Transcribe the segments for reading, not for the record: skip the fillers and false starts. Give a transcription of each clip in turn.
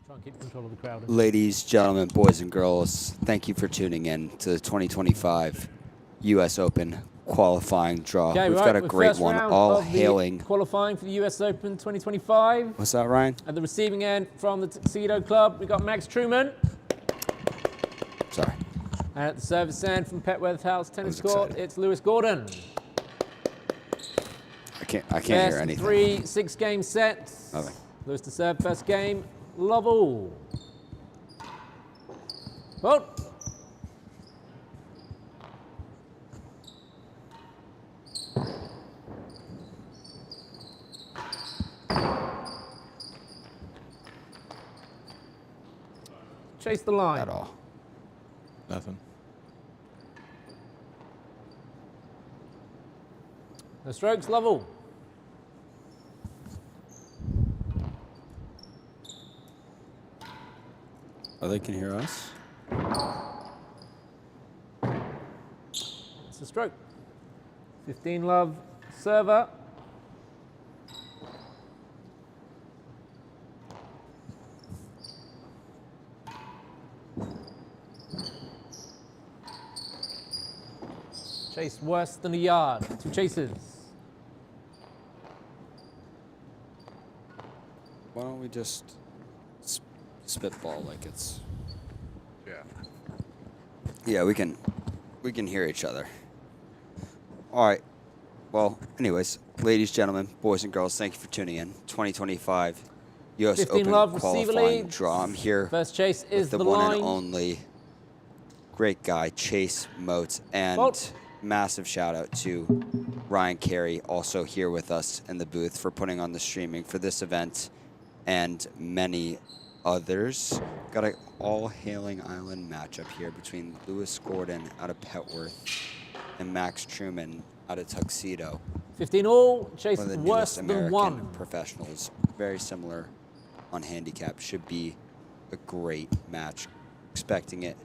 Try and keep control of the crowd. Ladies, gentlemen, boys and girls, thank you for tuning in to the 2025 U.S. Open qualifying draw. Okay, We've right, got a with great first one, round all of the hailing. qualifying for the US Open 2025. What's that, Ryan? At the receiving end from the Tuxedo Club, we got Max Trueman. Sorry. And at the service end from Petworth House Tennis was Court, excited. it's Lewis Gordon. I can't hear anything. 3 6-game sets. Nothing. Lewis to serve first game. Love all. Vote. Chase the line. At all. Nothing. The strokes level. Oh, they can hear us? It's a stroke. 15 love server. Chase worse than a yard. 2 chases. Why don't we just spitball like it's... Yeah. Yeah, we can hear each other. All right. Well, anyways, ladies, gentlemen, boys and girls, thank you for tuning in. 2025 U.S. 15 Open love, receiver qualifying lead. draw. I'm here First chase is with the one line. and only great guy, Chase Motes, and Vote. massive shout out to Ryan Carey, also here with us in the booth for putting on the streaming for this event and many others. Got an all-hailing island matchup here between Lewis Gordon out of Petworth and Max Trueman out of Tuxedo. 15 all. Chase One of the worse newest than American 1. professionals. Very similar on handicap. Should be a great match. Expecting it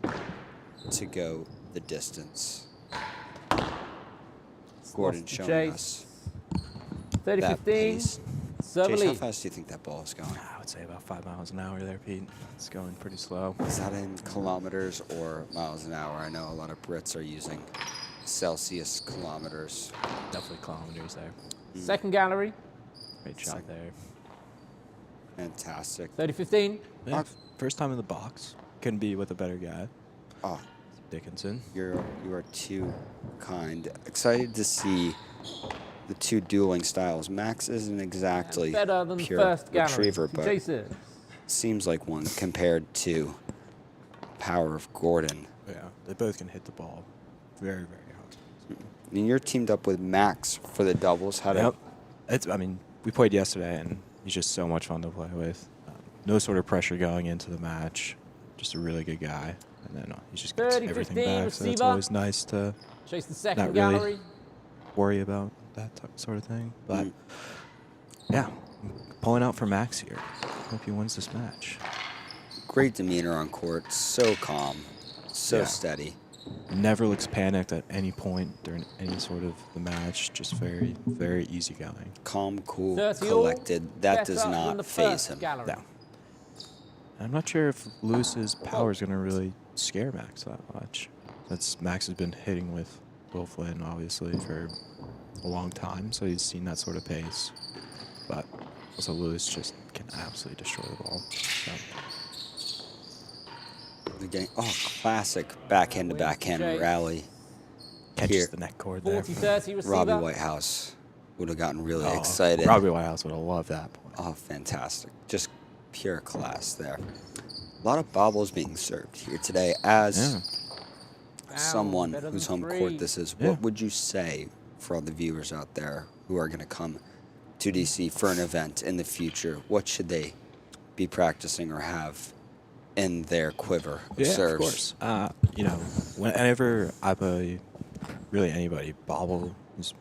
to go the distance. Gordon Lost to showing Chase. us 30 that 15. pace. Server Chase, how lead. fast do you think that ball is going? I would say about 5 miles an hour there, Pete. It's going pretty slow. Is that in kilometers or miles an hour? I know a lot of Brits are using Celsius kilometers. Definitely kilometers there. Second gallery. Great shot there. Fantastic. 30 15. Yeah, first time in the box. Couldn't be with a better guy. Oh, Dickinson. you are too kind. Excited to see the two dueling styles. Max isn't exactly Better than pure first gallery. retriever, 2 but chases. seems like one compared to power of Gordon. Yeah, they both can hit the ball very, very hard. And you're teamed up with Max for the doubles. How Yep. I mean, we played yesterday, and he's just so much fun to play with. No sort of pressure going into the match. Just a really good guy. And then he just gets 30, everything 15, back, so it's receiver. always nice to Chase the second Not really. gallery. worry about that sort of thing. But, yeah, I'm pulling out for Max here. Hope he wins this match. Great demeanor on court. So calm. So Yeah. steady. Never looks panicked at any point during any sort of the match. Just very, very easygoing. Calm, cool, 30 all. collected. That does Better than not the phase first him. gallery. Yeah. I'm not sure if Lewis's power is going to really scare Max that much. Since Max has been hitting with Will Flynn, obviously, for a long time, so he's seen that sort of pace. But also Lewis just can absolutely destroy the ball. So, They're getting, classic backhand to Wins backhand Chase. rally. catches Here. the neck cord there. 40 30 receiver. Robbie Whitehouse would have gotten really Oh, excited. Robbie Whitehouse would have loved that point. Oh, fantastic. Just pure class there. A lot of bobbles being served here today. As Down, someone better whose than home 3. court this is, Yeah. what would you say for all the viewers out there who are going to come to DC for an event in the future? What should they be practicing or have in their quiver of serves? Of course. Whenever I play really anybody, bobble is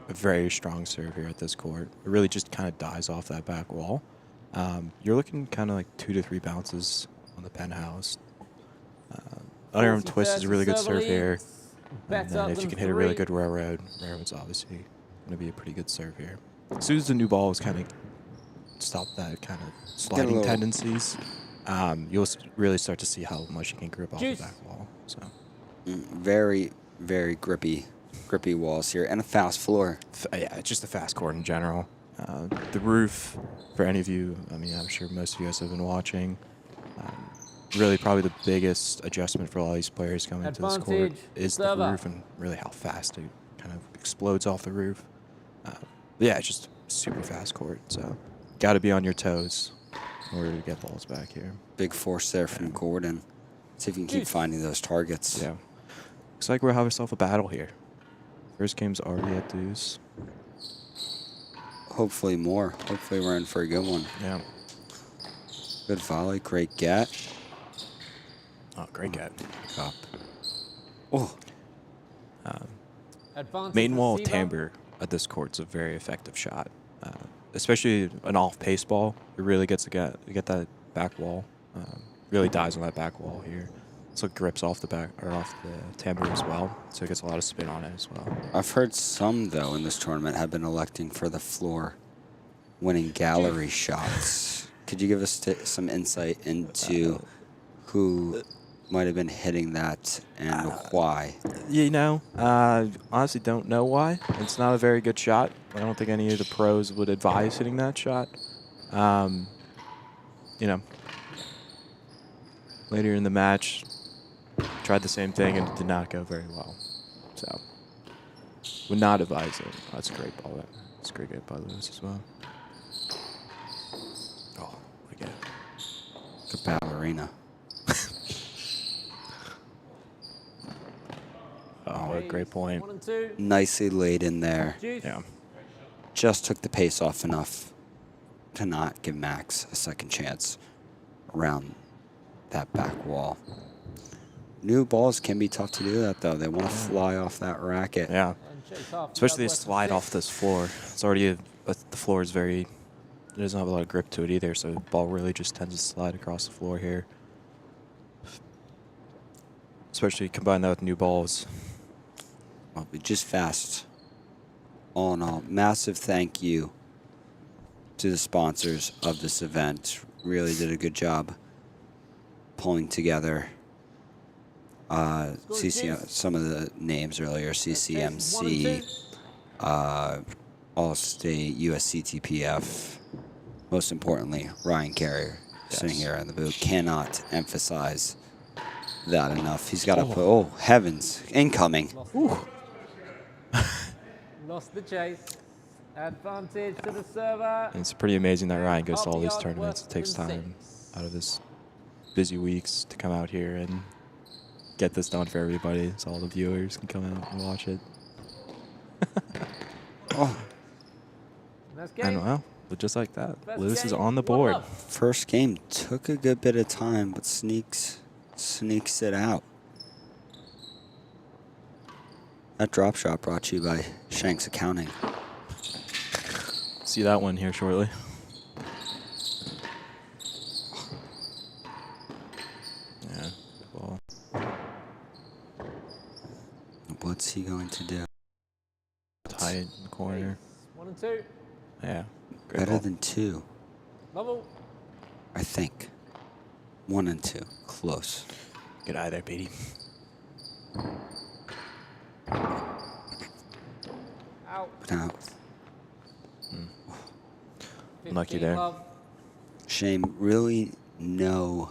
a very strong serve here at this court. It really just kind of dies off that back wall. You're looking kind of like 2 to 3 bounces on the penthouse. Underarm twist is a really good serve here. And then if you can hit a really good railroad's obviously going to be a pretty good serve here. As soon as the new ball is kind of stop that kind of sliding little- tendencies, you'll really start to see how much you can grip off the Juice. back wall. So Very, very grippy walls here, and a fast floor. yeah, it's just a fast court in general. The roof, for any of you, I mean, I'm sure most of you guys have been watching. Really, probably the biggest adjustment for all these players coming into this court Advantage, is the server. roof and really how fast it kind of explodes off the roof. Yeah, it's just a super fast court. So, got to be on your toes in order to get balls back here. Big force there from Gordon. See if you can keep finding those targets. Yeah. Looks like we're having ourselves a battle here. First game's already at deuce. Hopefully more. Hopefully we're in for a good one. Yeah. Good volley, great get. Oh, great get. Up. Oh, Advantage Main wall receiver. timbre at this court's a very effective shot. Especially an off-pace ball. It really gets to get that back wall. Really dies on that back wall here. So it grips off the back or off the timbre as well. So it gets a lot of spin on it as well. I've heard some, though, in this tournament have been electing for the floor winning gallery shots. Could you give us some insight into who might have been hitting that and why? You know, honestly don't know why. It's not a very good shot. I don't think any of the pros would advise hitting that shot. You know, later in the match, tried the same thing and it did not go very well. So, would not advise it. Oh, that's a great ball. That's a great get by Lewis as well. Oh, again. The ballerina. Oh, a great point. 1 and 2. Nicely laid in there. Juice. Yeah. Just took the pace off enough to not give Max a second chance around that back wall. New balls can be tough to do that, though. They want to fly off that racket. Yeah. And chase off Especially a Westwood slide 6. off this floor. It's already the floor is very. It doesn't have a lot of grip to it either, so the ball really just tends to slide across the floor here. Especially combine that with new balls. Well, just fast. All in all, massive thank you to the sponsors of this event. Really did a good job pulling together some of the names earlier. CCMC, Allstate, USCTPF. Most importantly, Ryan Carrier sitting here in the booth. Cannot emphasize that enough. He's got to put, oh, heavens, incoming. Lost the chase. Advantage to the server. And it's pretty amazing that Ryan goes to all these RPR tournaments. It takes worse than time 6. out of his busy weeks to come out here and get this done for everybody, so all the viewers can come out and watch it. Oh, That's game. And well, but just like that, Best Lewis is game, on the 1 board. love. first game took a good bit of time, but sneaks it out. That drop shot brought to you by Shanks Accounting. See that one here shortly. Yeah, well, What's he going to do? tight in the corner. 1 and 2. Yeah, great Better ball. than 2, Level. I think. 1 and 2, close. Get out of there, Beatty. Out. But now, Unlucky 15 there. love. Shame, really no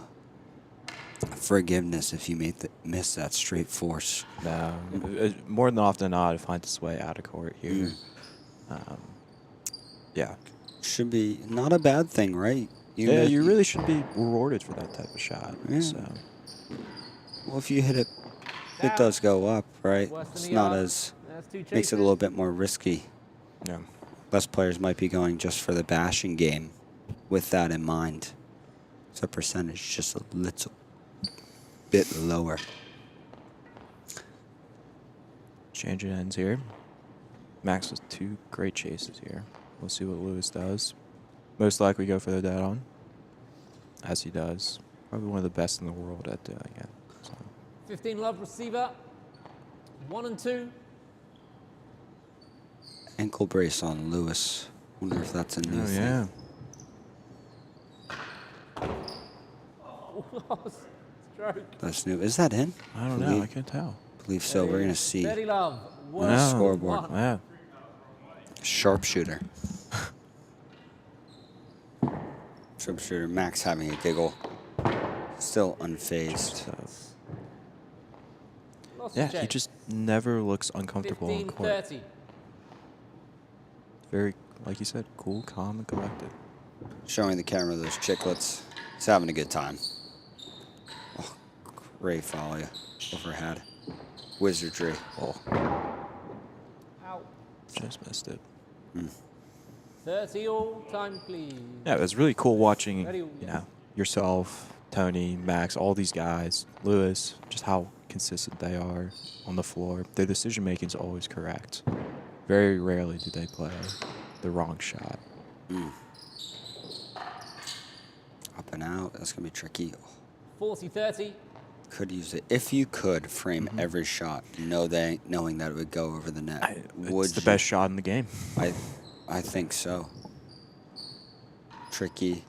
forgiveness if you miss that straight force. No, more than often than not, it finds its way out of court here. Yeah. Should be not a bad thing, right? Yeah, you really should be rewarded for that type of shot. Yeah. So, Well, if you hit it, it does go up, right? Worse than It's the not yard. as, That's 2 chases. makes it a little bit more risky. yeah. Less players might be going just for the bashing game with that in mind. So percentage just a little bit lower. Change it ends here. Max with 2 great chases here. We'll see what Lewis does. Most likely go for the dead on, as he does. Probably one of the best in the world at doing it. So. 15 love receiver. 1 and 2. Ankle brace on Lewis. Wonder if that's a new thing. Yeah. Oh, lost. Stroke. That's new. Is that in? I don't know. I can't tell. Believe so. We're going to see. Steady love. On the Worst scoreboard. one. Yeah. Sharpshooter. Sharpshooter. Max having a giggle. Still unfazed. So, Lost yeah, the he check. just never looks uncomfortable on court. 15-30. Very, like you said, cool, calm, and collected. Showing the camera those chiclets. He's having a good time. Oh, great volley overhead. Wizardry. Oh. Out. Just missed it. 30 all. Time, please. Yeah, it was really cool watching, Ready, you yes. know, yourself, Tony, Max, all these guys, Lewis, just how consistent they are on the floor. Their decision making is always correct. Very rarely do they play the wrong shot. Up and out. That's going to be tricky. 40-30. Could use it. If you could frame every shot, knowing that it would go over the net, would It's the you? best shot in the game. I think so. Tricky.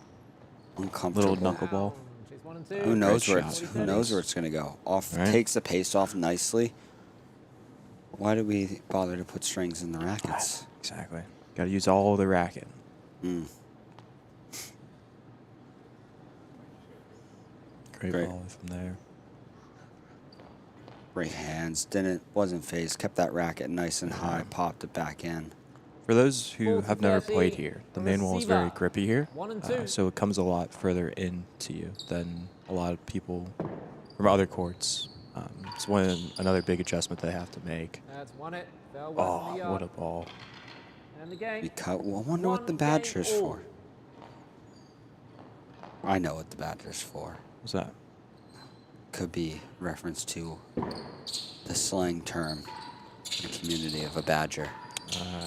Uncomfortable. Little knuckleball. Chase 1 and 2. Who knows Great where shot. who knows where it's going to go? Off Right. takes the pace off nicely. Why do we bother to put strings in the rackets? Exactly. Got to use all the racket. Great Great. volley from there. Great hands. Wasn't phased. Kept that racket nice and high. Popped it back in. For those who 40, have never 30, played here, the main wall is very receiver. grippy here, 1 and 2. so it comes a lot further into you than a lot of people from other courts. It's another big adjustment they have to make. That's won it. Fell west of the Oh, yard. what a ball. And the game. We cut. Well, I wonder what the One Badger's game all. for. I know what the Badger's for. What's that? Could be reference to the slang term in the community of a badger.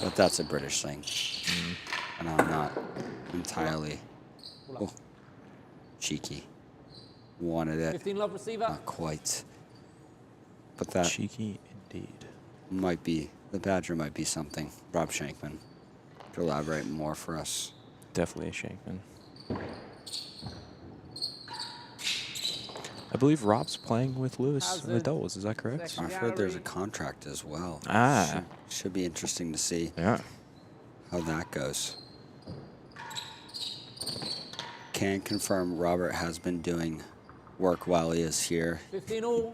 But that's a British thing. And I'm not entirely cheeky. Wanted it. 15 love receiver. Not quite. But that Cheeky indeed. might be, the Badger might be something. Rob Shankman could elaborate more for us. Definitely a Shankman. I believe Rob's playing with Lewis in the Hazard. doubles. Is that correct? Second. I've heard there's a Gallery. contract as well. Ah. Should be interesting to see Yeah. how that goes. Can confirm Robert has been doing work while he is here, 15 all.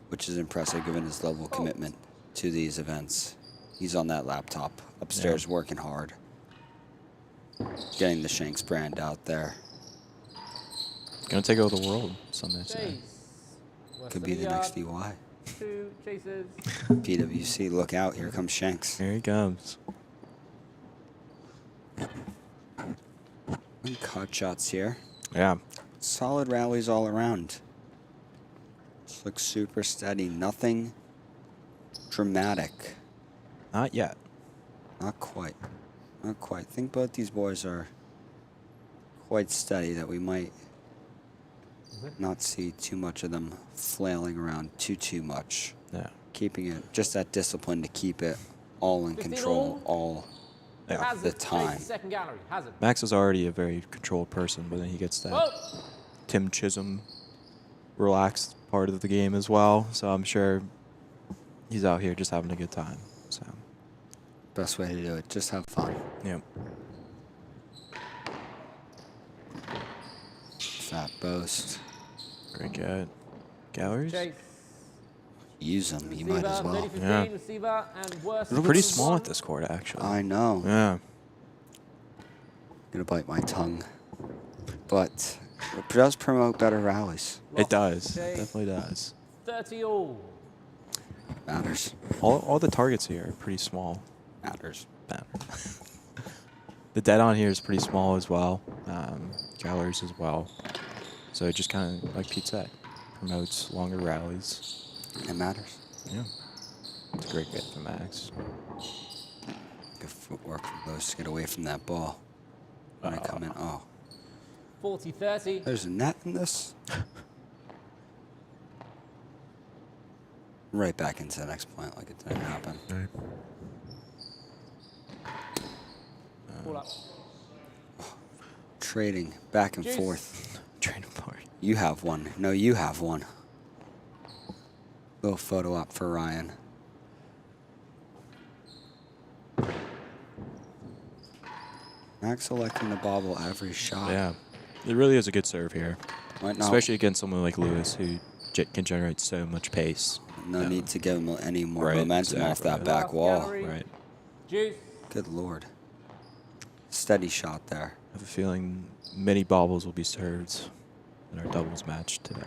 which is impressive given his level of commitment to these events. He's on that laptop upstairs working hard, getting the Shanks brand out there. Gonna take over the world, some may say. Chase. West Could of be the next yard. DY. 2 chases. PWC, look out, here comes Shanks. Here he comes. And cut shots here. Yeah. Solid rallies all around. This looks super steady. Nothing dramatic. Not yet. Not quite. Not quite. I think both these boys are quite steady that we might not see too much of them flailing around too much. Yeah. Keeping it, just that discipline to keep it all in 15 control all. all Yeah. Hazard. the Chase time. second gallery. Hazard. Max is already a very controlled person, but then he gets that Whoa. Tim Chisholm relaxed part of the game as well. So I'm sure he's out here just having a good time. So Best way to do it. Just have fun. yeah. Fat boast. Very good. Galleries? Chase. Use them. You might as Receiver, well. 30-15, Yeah. receiver, and worse. It's pretty than small one. at this court, actually. I know. Yeah. Gonna bite my tongue. But it does promote better rallies. It does. Okay. It definitely does. 30 all. Matters. All the targets here are pretty small. Matters. Man. The dead on here is pretty small as well. Galleries as well. So it just kind of, like Pete said, promotes longer rallies. It matters. Yeah. It's a great get for Max. Good footwork from those to get away from that ball. When I come in. Oh. 40-30. There's a net in this. Right back into the next point like it didn't happen. Pull up. trading back and Juice. forth. Training party. You have one. No, you have one. Little photo op for Ryan. Max selecting the bobble every shot. Yeah, it really is a good serve here, Might not, especially against someone like Lewis who can generate so much pace. no need to give him any more Right, momentum off exactly. that back wall. Gallery. Right. Juice. Good lord. Steady shot there. I have a feeling many bobbles will be served in our doubles match today.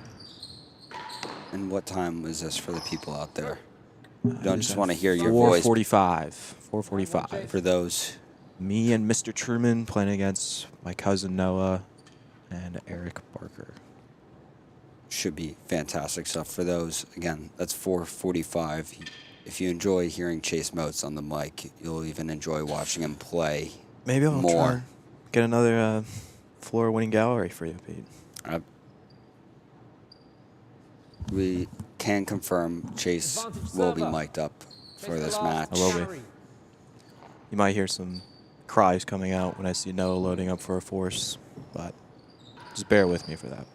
And what time is this for the people out there? Don't just want to hear your 4:45. voice 4:45. for those. Me and Mr. Trueman playing against my cousin Noah and Eric Barker. Should be fantastic stuff for those. Again, that's 4:45. If you enjoy hearing Chase Moats on the mic, you'll even enjoy watching him play. Maybe I'll more. try get another floor-winning gallery for you, Pete. We can confirm Chase Advantage will be server. mic'd up for Chase this the last match. I will be. gallery. You might hear some cries coming out when I see Noah loading up for a force, but just bear with me for that.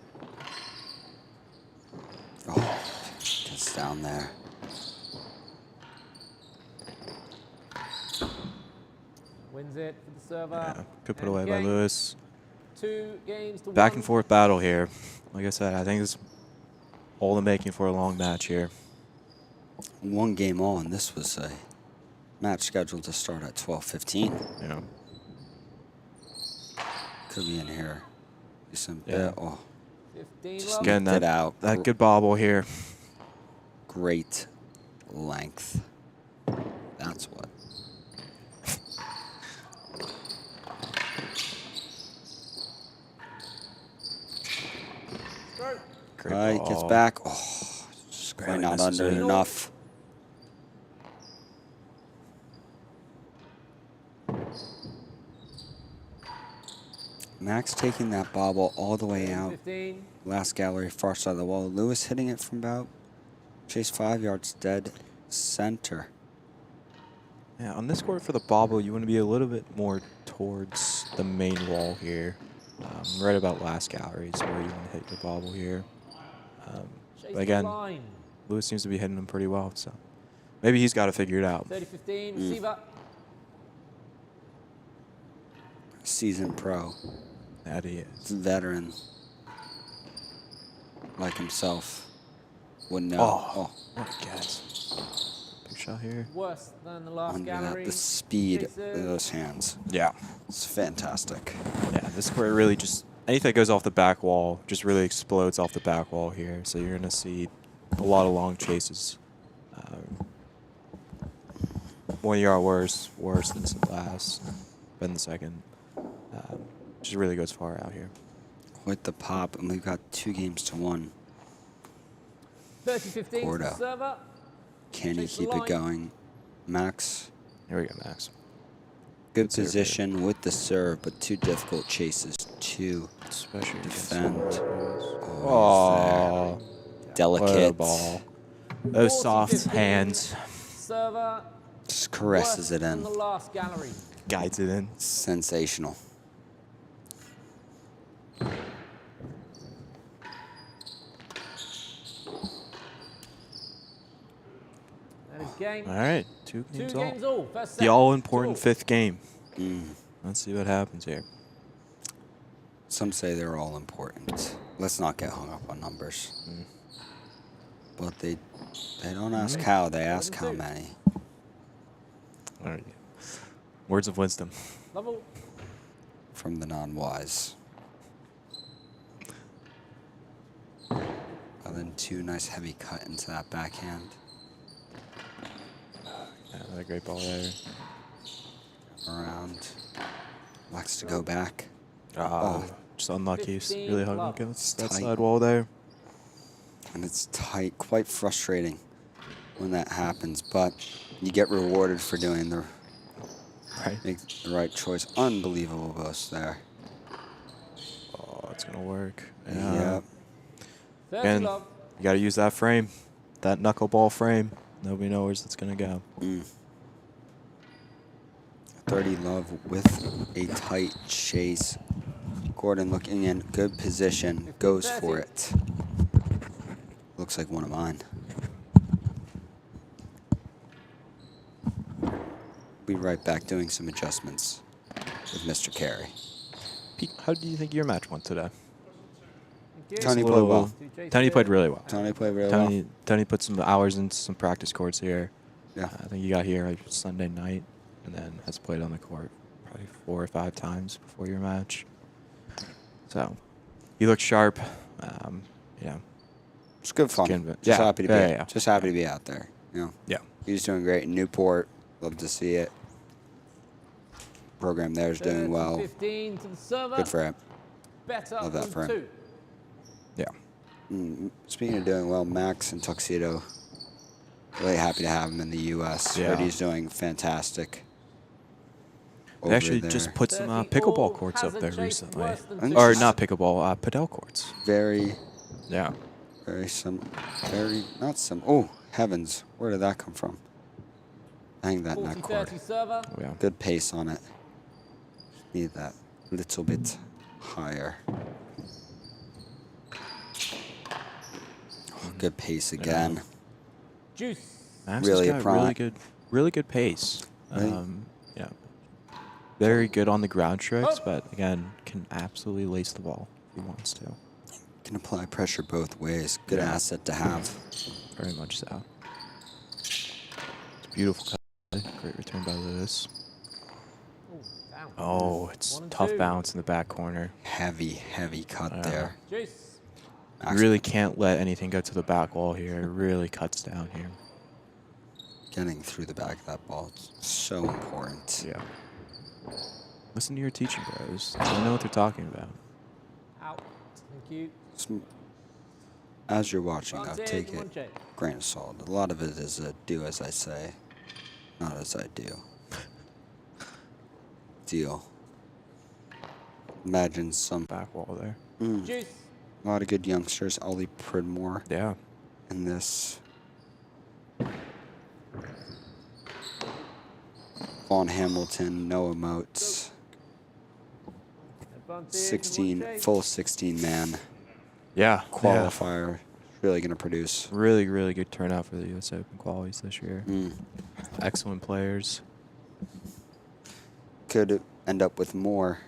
Oh, just down there. Wins it for the server. Yeah, good put And away by game. Lewis. 2 games to Back 1. and forth battle here. Like I said, I think it's all the making for a long match here. One game all, and this was a match scheduled to start at 12:15. You know, Could be in here. Do some Yeah. oh, 15 just love. Again, knocked it that- out. that good bobble here. Great length. That's what. Stroke. Great Right, gets ball. back. Oh, just Barely going out misses under it. enough. Max taking that bobble all the way out. 15. Last gallery, far side of the wall. Lewis hitting it from about Chase 5 yards dead center. Yeah, on this court for the bobble, you want to be a little bit more towards the main wall here. Right about last gallery is where you want to hit your bobble here. Chase But again, the line. Lewis seems to be hitting them pretty well, so maybe he's got to figure it out. 30-15. Receiver. Seasoned pro. That he is. Veteran. Like himself. Wouldn't know. Oh, what a catch. Big shot here. Worse than the last Under gallery. that, the speed of Chases. those hands. Yeah. It's fantastic. Yeah, this court really just, anything that goes off the back wall just really explodes off the back wall here. So you're going to see a lot of long chases. 1 yard worse than the last, but in the second. Just really goes far out here. With the pop, and we've got 2 games to 1. 30-15 to Porto. the server. Can he Chase the keep it line. going? Max, Here we go, Max. good serve here. position with the serve, but 2 difficult chases to Especially against defend. someone. Oh, Oh, what a delicate. ball. Those soft 40-15. hands Server. Just caresses Worse it than in. the last gallery. guides it in. Sensational. And a game. All right, 2 2 games games all. all. First set. The all-important 2-all. 5th game. Mm. Let's see what happens here. Some say they're all important. Let's not get hung up on numbers. But they don't ask how, they ask how many. All right. Words of wisdom. Level. From the non-wise. And then 2 nice heavy cut into that backhand. Yeah, another great ball there. Around. Likes to go back. Oh, just unlucky. He's 15 really hung love. against that Tight. side wall there. And it's tight, quite frustrating when that happens, but you get rewarded for doing the Right. make the right choice. Unbelievable boast there. Oh, it's gonna work. Yep. 30 Again, love. you gotta use that frame, that knuckleball frame. Nobody knows where it's gonna go. 30 love with a tight chase. Of Gordon looking in good position, goes for it. Looks like one of mine. Be right back doing some adjustments with Mr. Carey. Pete, how do you think your match went today? Tony played well. Tony played really well. Tony played really well. Tony put some hours into some practice courts here. Yeah. I think he got here like Sunday night and then has played on the court probably 4 or 5 times before your match. So he looked sharp. Yeah. It's good fun. Just happy to be. Just happy to be out there. You know. Yeah. He's doing great in Newport. Love to see it. Program there is doing well. 15 to the server. Good for him. Better Love that for him. 2. Yeah. Speaking of doing well, Max in Tuxedo. Really happy to have him in the U.S. Yeah. But he's doing fantastic. They actually there. just put some pickleball courts up there recently. Or not pickleball, padel courts. Very, Yeah. not some. Oh, heavens. Where did that come from? Hang that net cord. 40-30 server. Oh, yeah. Good pace on it. Need that little bit higher. Oh, good pace again. Juice. Max Really has got really good pace. Right. Yeah. Very good on the ground strokes, but again, can absolutely lace the ball if he wants to. Can apply pressure both ways. Good Yeah. asset to have. Very much so. Beautiful cut. Great return by Lewis. Down. Oh, it's 1 and tough 2. bounce in the back corner. Heavy cut there. Juice. You really can't let anything go to the back wall here. It really cuts down here. Getting through the back of that ball is so important. Yeah. Listen to your teaching bros. They know what they're talking about. Out. Thank you. As you're watching, though, Advantage, take it 1J. grain of salt. A lot of it is a do as I say, not as I do. Deal. Imagine some Back wall there. Juice. a lot of good youngsters. Ollie Pridmore Yeah. in this. Vaughn Hamilton, Noah Moats. Advantage, 16, 1J. full 16 man Yeah. qualifier. Really going to produce. Really, really good turnout for the U.S. Open qualities this year. Mm. Excellent players. Could end up with more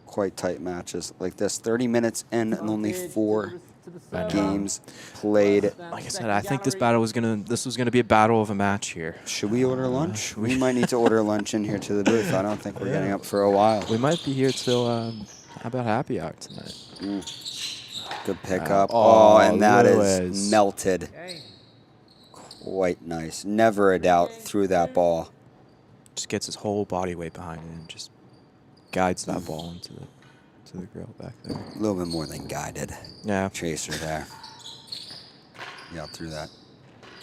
quite tight matches like this. 30 minutes in and only Advantage 4 to the I know. server. games played. Like I said, I think this was gonna be a battle of a match here. Should we order lunch? We might need to order lunch in here to the booth. I don't think we're getting up for a while. We might be here till how about happy hour tonight? Good pickup. Oh, And that Lewis. is melted. Okay. Quite nice. Never a doubt through that ball. Just gets his whole body weight behind it and just guides that ball into the grill back there. A little bit more than guided. Yeah. Chaser there. Got through that.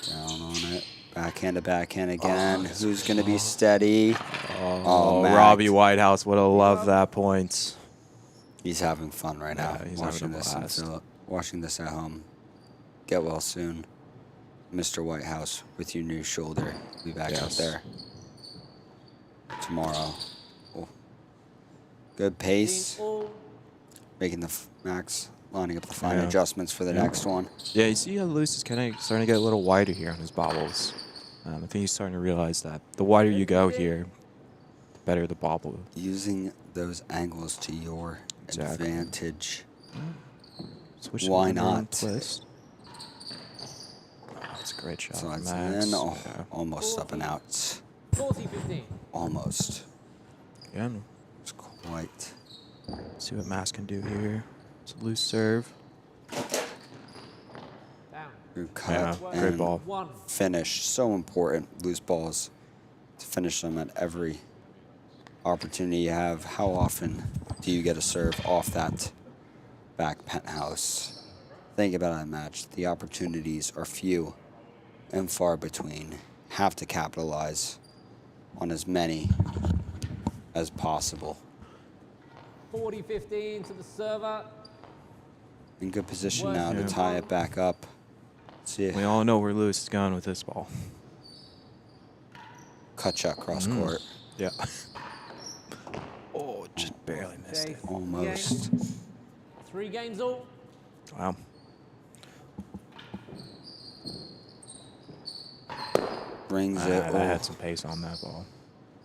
Down on it. Backhand to backhand again. Who's going to be steady? Oh, Matt. Robbie Whitehouse would have loved that point. He's having fun right now. Yeah, he's watching having a this in blast. watching this at home. Get well soon. Mr. Whitehouse with your new shoulder. Be back out Yes. there tomorrow. Oh. Good pace. All. Making the Max lining up the fine Yeah. adjustments for the next one. Yeah, you see how Lewis is kind of starting to get a little wider here on his bobbles. I think he's starting to realize that the wider you go here, the better the bobble. Using those angles to your Exactly. advantage. Switch Why it over and not? Twist. Oh, that's a great shot So from it's Max. in. Oh, Yeah. almost up and out. 40-15. Almost. Again, It's quite. see what Max can do here. It's a loose serve. Down. Good cut Yeah, great and ball. 1. finish. So important. Loose balls. To finish them at every opportunity you have. How often do you get a serve off that back penthouse? Think about that match. The opportunities are few and far between. Have to capitalize on as many as possible. 40-15 to the server. In good position now to Yeah. tie it back up. See, We all know where Lewis is going with this ball. cut shot cross court. Yeah. Oh, just barely missed it. Almost. 3 games all. Wow. Brings it. That had some pace on that ball.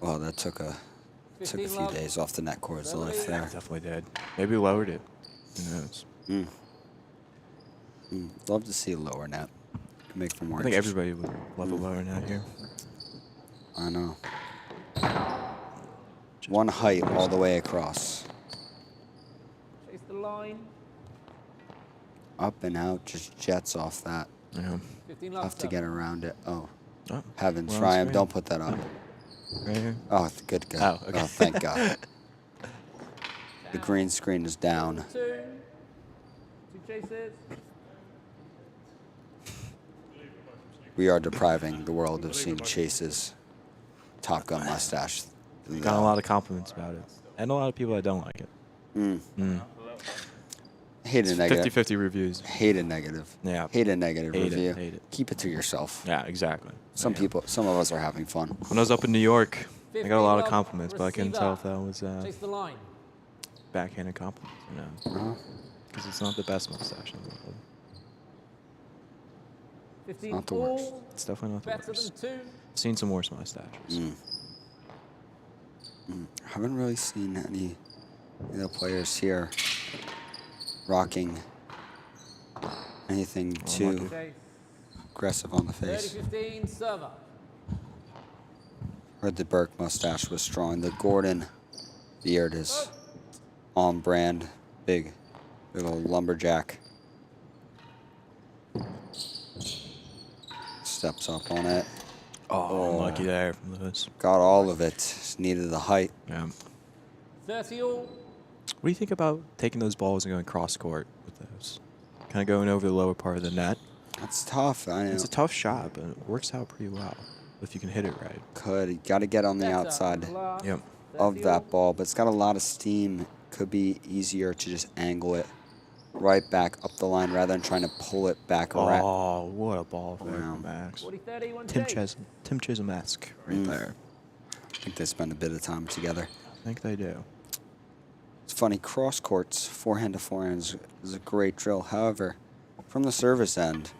Well, that took a 15 few love. days off the net cord's life Seven, there. Definitely did. Maybe lowered it. Who knows? Love to see a lower net. Could make for more. I think interest. everybody would love a lower net here. I know. One height all the way across. Chase the line. Up and out, just jets off that. Yeah. 15 love. Tough to get around it. Oh, Oh, heavens, we're on Ryan, screen. don't put that up. Right here. Oh, it's good. Oh, okay. Oh, thank God. The green screen is down. 2 chases. We are depriving the world of seeing Chase's Top Gun mustache. Got a lot of compliments about it. And a lot of people that don't like it. Hate a negative. 50-50 reviews. Hate a negative. Yeah. Hate a negative Hate it, review. hate it. Keep it to yourself. Yeah, exactly. Some of us are having fun. When I was up in New York, I got a lot of 15 compliments, but I couldn't tell if that was Chase the line. backhanded compliments, you know. Because it's not the best mustache in the world. 15 not the all. worst. It's definitely not the Better worst. than 2. Seen some worse mustaches. Haven't really seen any of the players here rocking anything too Chase. aggressive on the face. 30-15 server. Heard the Burke mustache was strong. The Gordon beard is on brand. Big little lumberjack. Steps up on it. Oh, unlucky there from Lewis. Got all of it. Just needed the height. Yeah. 30 all. What do you think about taking those balls and going cross court with those? Kind of going over the lower part of the net. That's tough. I know. It's a tough shot, but it works out pretty well if you can hit it right. Could. Got to get on the Better. outside Last. Yep. of 30 that all. ball, but it's got a lot of steam. Could be easier to just angle it right back up the line rather than trying to pull it back around. Oh, what a ball there Wow. from Max. 40-30, one Tim chase. Chisholm-esque right there. I think they spend a bit of time together. I think they do. It's funny, cross courts, forehand to forehand is a great drill. However, from the service end,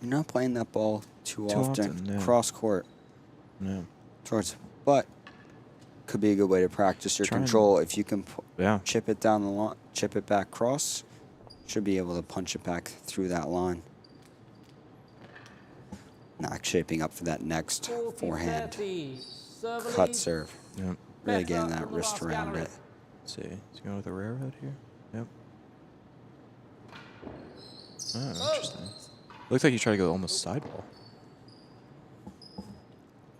you're not playing that ball too often. yeah. Cross court Yeah. towards, but could be a good way to practice your Try and- control. If you can Yeah. chip it down the line, chip it back cross, should be able to punch it back through that line. Not shaping up for that next 40, forehand 30. Server cut lead. serve. Yep. Really Better getting that from the wrist last around gallery. it. Let's see. He's going with a railroad here. Yep. Oh, interesting. Looks like he tried to go almost sideball.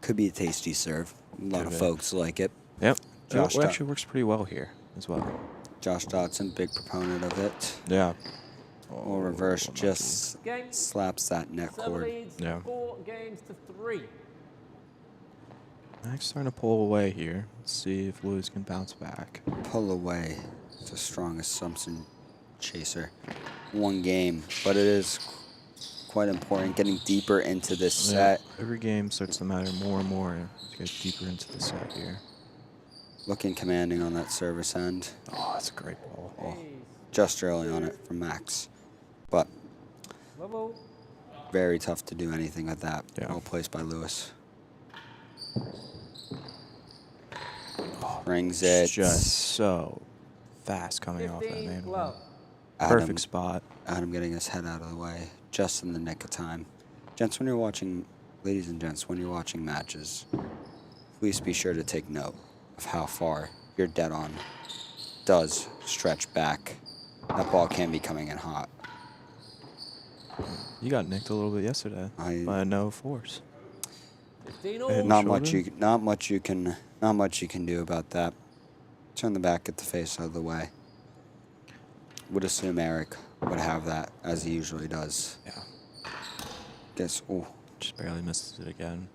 Could be a tasty serve. A lot Could of be. folks like it. Yep. Josh It Dot- actually works pretty well here as well. Josh Dotson, big proponent of it. Yeah. Or reverse, unlucky. just Game. slaps that net Server cord. leads Yeah. 4 games to 3. Max starting to pull away here. Let's see if Lewis can bounce back. Pull away. It's the strongest Simpson chaser. One game, but it is quite important getting deeper into this set. Every game starts to matter more and more as you get deeper into the set here. Looking commanding on that service end. Oh, that's a great ball. Oh, just early on it from Max. But Level. very tough to do anything with that. Yeah. Well placed by Lewis. Brings it. Just so fast coming off that 15 main love. one. Adam, Perfect spot. Adam getting his head out of the way just in the nick of time. Gents, when you're watching, ladies and gents, when you're watching matches, please be sure to take note of how far your dead on does stretch back. That ball can be coming in hot. You got nicked a little bit yesterday by a no force. 15 Head and all. Not much you can do about that. Turn the back, get the face out of the way. Would assume Eric would have that as he usually does. Yeah. Guess. Oh, Just barely misses it again.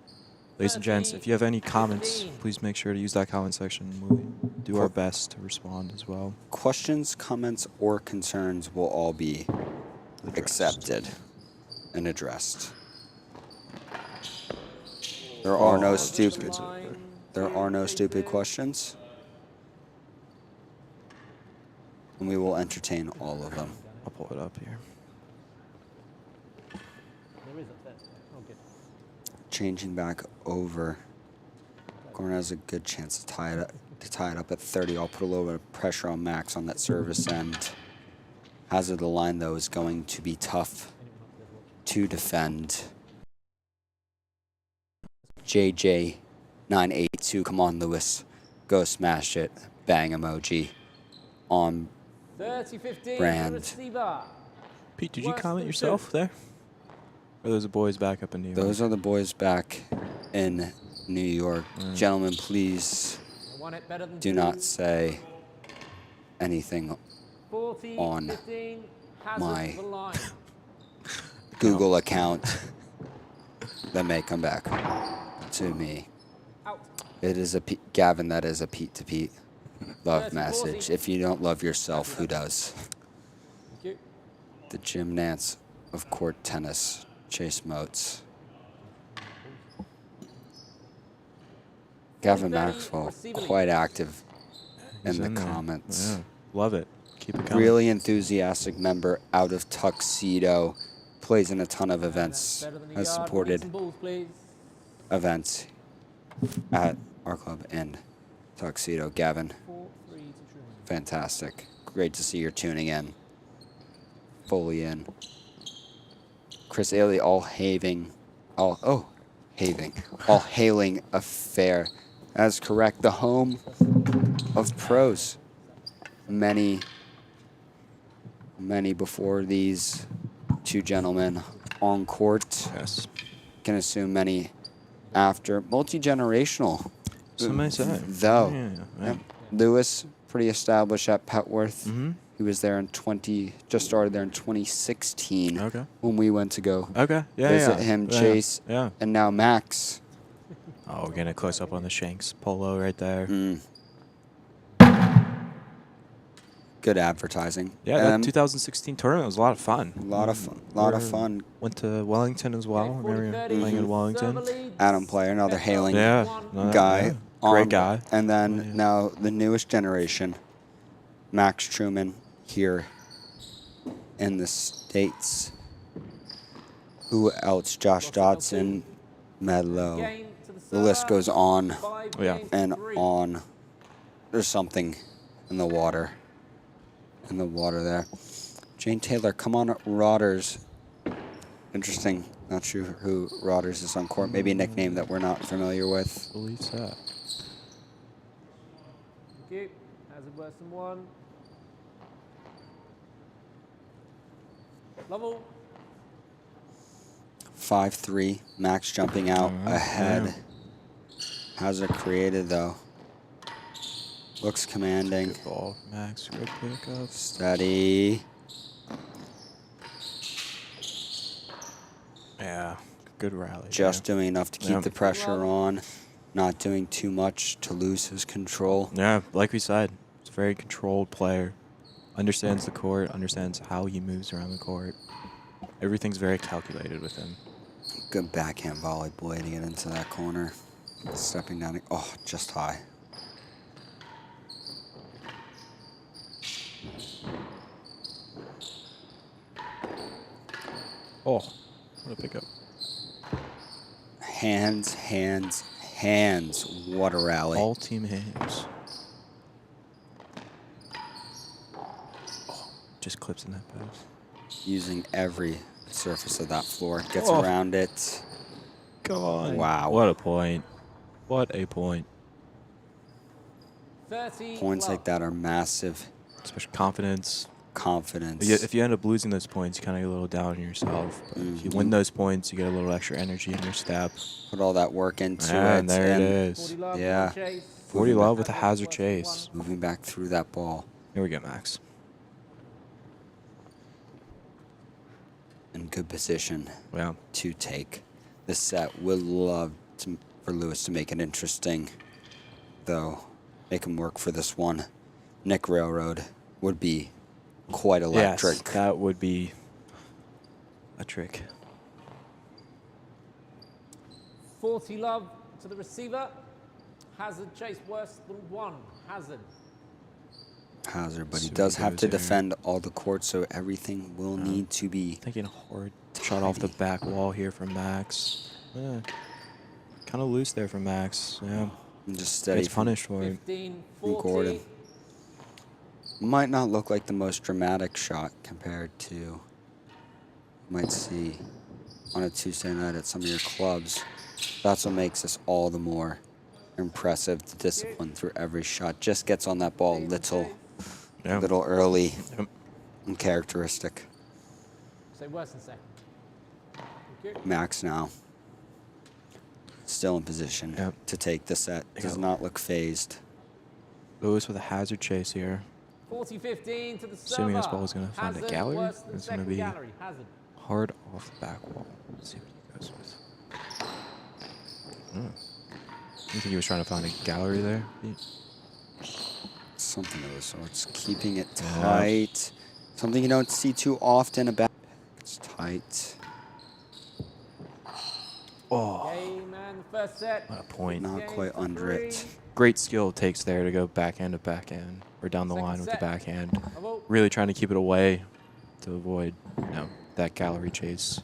Ladies and gents, if you have any comments, please make sure to use that comment section. We'll do our best to respond as well. questions, comments, or concerns will all be accepted and addressed. There are no that's stupid. good. There are no stupid questions. and we will entertain all of them. I'll pull it up here. There is a 30. Oh, good. Changing back over. Corner has a good chance to tie it up at 30. I'll put a little bit of pressure on Max on that service end. Hazard the line, though, is going to be tough to defend. JJ982, come on, Lewis. Go smash it. Bang emoji. On 30-15 brand. receiver. Pete, did you Worse comment than yourself two. there? Or are those the boys back up in New York? Those are the boys back in New York. Gentlemen, please I want it better than do two. not say anything 40, on 15, Hazard my the line. Google account that may come back to me. Out. It is Gavin, that is a Pete to Pete love 30, message. 40. If you don't love yourself, who does? Thank you. The Jim Nance of court tennis, Chase Moats. Gavin 40-30 Maxwell, receiver lead. quite active He's in the there. comments. Yeah. Love it. Keep it coming. Really enthusiastic member out of Tuxedo. Plays in a ton of events. Better than a Has yard. supported Weights and balls, please. events at our club in Tuxedo. Gavin, 4-3 to Trueman. fantastic. Great to see you're tuning in. Fully in. Chris Ailey, all hailing a fair. That's correct. The home of pros. Many before these two gentlemen on court. Yes. Can assume many after. Multi-generational. Some may say. Though. Yeah. Yep. Lewis, pretty established at Petworth. Mm-hmm. He was there just started there in 2016 Okay. when we went to go Okay. Yeah. visit yeah. him, Yeah. Chase, Yeah. and now Max. Oh, we're getting a close up on the Shanks polo right there. Good advertising. Yeah, that 2016 tournament was a lot of fun. A lot of fun. Lot of fun. Went to Wellington as well. Okay, Remember 40-30. playing in Server Wellington. leads. Adam Player, another hailing Yeah. guy. Yeah. Great guy. And then Yeah. now the newest generation, Max Trueman here in the States. Who else? Josh Dodson, Medlow. Gain to The list server. goes on 5 Yeah. games and to 3. on. There's something in the water. In the water there. Jane Taylor, come on, Rodders. Interesting. Not sure who Rodders is on court. Maybe a nickname that we're not familiar with. I believe so. Thank you. Hazard worse than 1. Level. 5-3. Max jumping out Alright, ahead. yeah. Hazard created though. Looks commanding. Good ball, Max. Good pickup. Steady. Yeah. Good rally. Just doing enough to keep Yeah. the pressure on. Not doing too much to lose his control. Yeah, like we said, he's a very controlled player. Understands the court, understands how he moves around the court. Everything's very calculated with him. Good backhand volley, boy, to get into that corner. Stepping down. Oh, just high. Oh, what a pickup. Hands, hands, hands. What a rally. All team hands. Oh, just clips in that pass. Using every surface of that floor. Gets Oh. around it. Come on. Wow. What a point. What a point. 30. Points love. like that are massive. Especially confidence. Confidence. If you end up losing those points, you kind of get a little down on yourself. But if you win those points, you get a little extra energy in your step. Put all that work into it. And there it and is. 40 love. Yeah. one chase. 40 love with a Hazard hazard worse than chase. 1. Moving back through that ball. Here we go, Max. In good position Yeah. to take the set. Would love for Lewis to make it interesting, though. Make him work for this one. Nick Railroad would be quite electric. Yes, that would be a trick. 40 love to the receiver. Hazard chase worse than 1. Hazard. Hazard, but he See what does he have goes to here. defend all the court, so everything will need to be Taking a hard shot off the tidy. back wall here from Max. Yeah. Kind of loose there from Max. Yeah. And just steady Gets punished for it. 15, from 40. Gordon. Might not look like the most dramatic shot compared to you might see on a Tuesday night at some of your clubs. That's what makes this all the more impressive. The discipline through every shot. Just gets on that ball Yeah. little early Yep. and characteristic. Say worse than second. Thank you. Max now still in position Yep. to take the set. Does Yep. not look phased. Lewis with a hazard chase here. 40-15 to the server. Assuming this ball is going to find a Hazard gallery. worse than It's going to second be gallery. Hazard. hard off the back wall. Let's see what he goes with. You think he was trying to find a gallery there? Something of the sorts. Keeping it Yeah. tight. Something you don't see too often about. It's tight. Oh, Game and the first set. what a point. Not Game quite for under it. 3. Great skill it takes there to go backhand to backhand or down the Second line with the set. backhand. Bravo. Really trying to keep it away to avoid, that gallery chase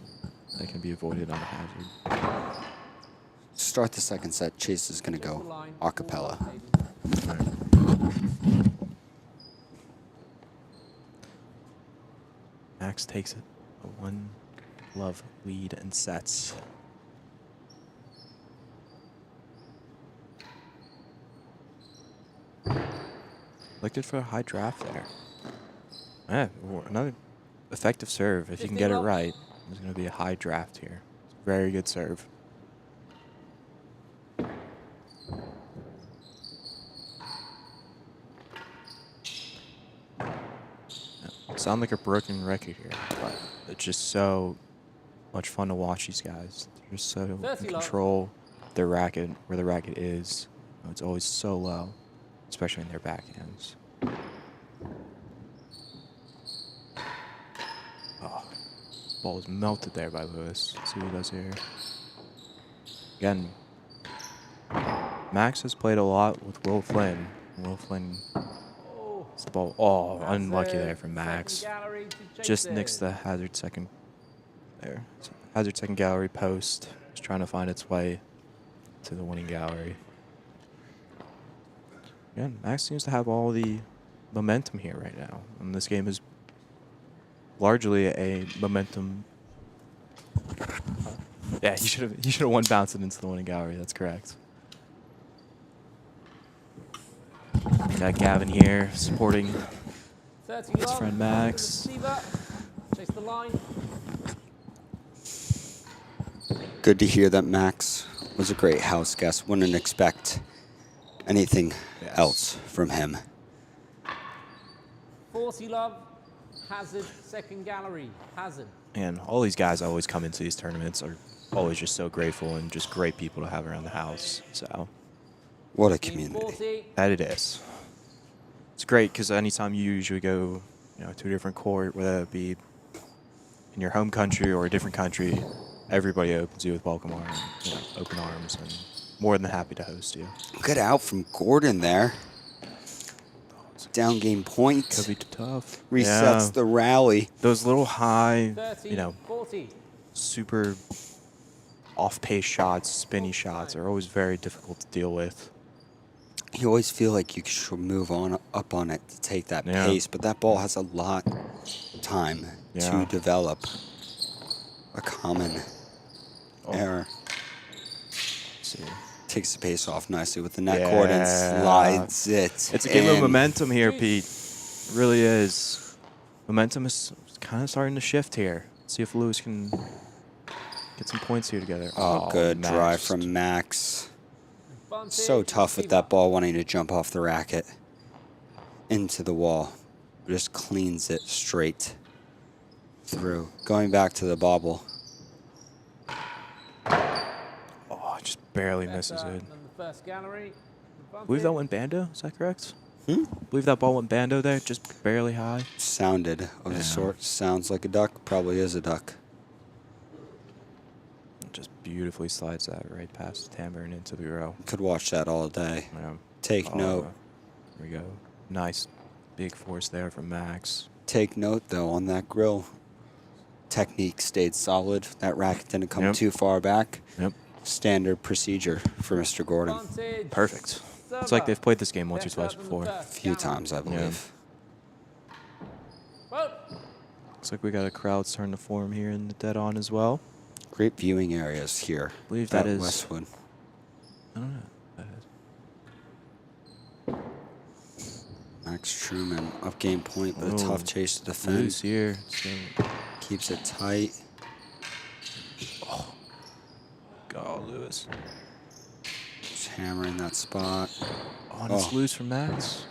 that can be avoided on a hazard. Start the second set. Chase is going to Just the go line. a cappella. Max takes it a 1-love lead and sets. Looked it for a high draft there. Yeah, another effective serve. If you can get it 15 right, there's going to be a high draft here. Very good serve. Sound like a broken record here, but it's just so much fun to watch these guys. They're just so in 30 love. control of their racket, where the racket is. It's always so low, especially in their backhands. Oh, ball was melted there by Lewis. Let's see what he does here. Again, Max has played a lot with Will Flynn. Will Flynn, it's the ball. Oh, unlucky there from Max. Second gallery to chase Just it. nicks the hazard second there. So hazard second gallery post. Just trying to find its way to the winning gallery. Again, Max seems to have all the momentum here right now. And this game is largely a momentum. Yeah, he should have won bouncing into the winning gallery. That's correct. Got Gavin here supporting 30 his love. friend Max. Receiver. Chase the line. Good to hear that Max was a great house guest. Wouldn't expect anything else from him. 40 love. Hazard. Second gallery. Hazard. And all these guys always come into these tournaments are always just so grateful and just great people to have around the house. So What a 15, community. 40. that it is. It's great because anytime you usually go, to a different court, whether it be in your home country or a different country, everybody opens you with welcome arms, open arms, and more than happy to host you. Good out from Gordon there. Down game point. Could be tough. Resets the rally. Those little high, 30, 40. super off-pace shots, spinny shots are always very difficult to deal with. You always feel like you should move on up on it to take that Yeah. pace, but that ball has a lot of time Yeah. to develop a common error. Let's see. Takes the pace off nicely with the net cord and Yeah. slides it. It's a game of in. momentum here, Pete. It really is. Momentum is kind of starting to shift here. See if Lewis can get some points here together. Oh, good Max drive just- from Max. Advantage, So tough with receiver. that ball wanting to jump off the racket into the wall. Just cleans it straight through. Going back to the bobble. Oh, just barely misses Better it. than the first gallery. I believe that went bando. Is that correct? I believe that ball went bando there, just barely high. Sounded of Yeah. the sort. Sounds like a duck. Probably is a duck. Just beautifully slides that right past Tamber and into the row. Could watch that all day. Yeah. Take Oh, note. Here we go. Nice Big force there from Max. Take note, though, on that grill. Technique stayed solid. That racket didn't come too far back. Yep. Standard procedure for Mr. Gordon. Advantage. Perfect. Server. It's like they've played this game once or Better twice than the before. first A few gallery. times, I believe. Vote. Looks like we got a crowd starting to form here in the dead on as well. Great viewing areas here I believe at that is. Westwood. I don't know. That is. Max Trueman up game point, but a tough chase to defend. Loose here. So, Keeps it tight. go, Lewis. Just hammering that spot. Oh, and it's loose from Max.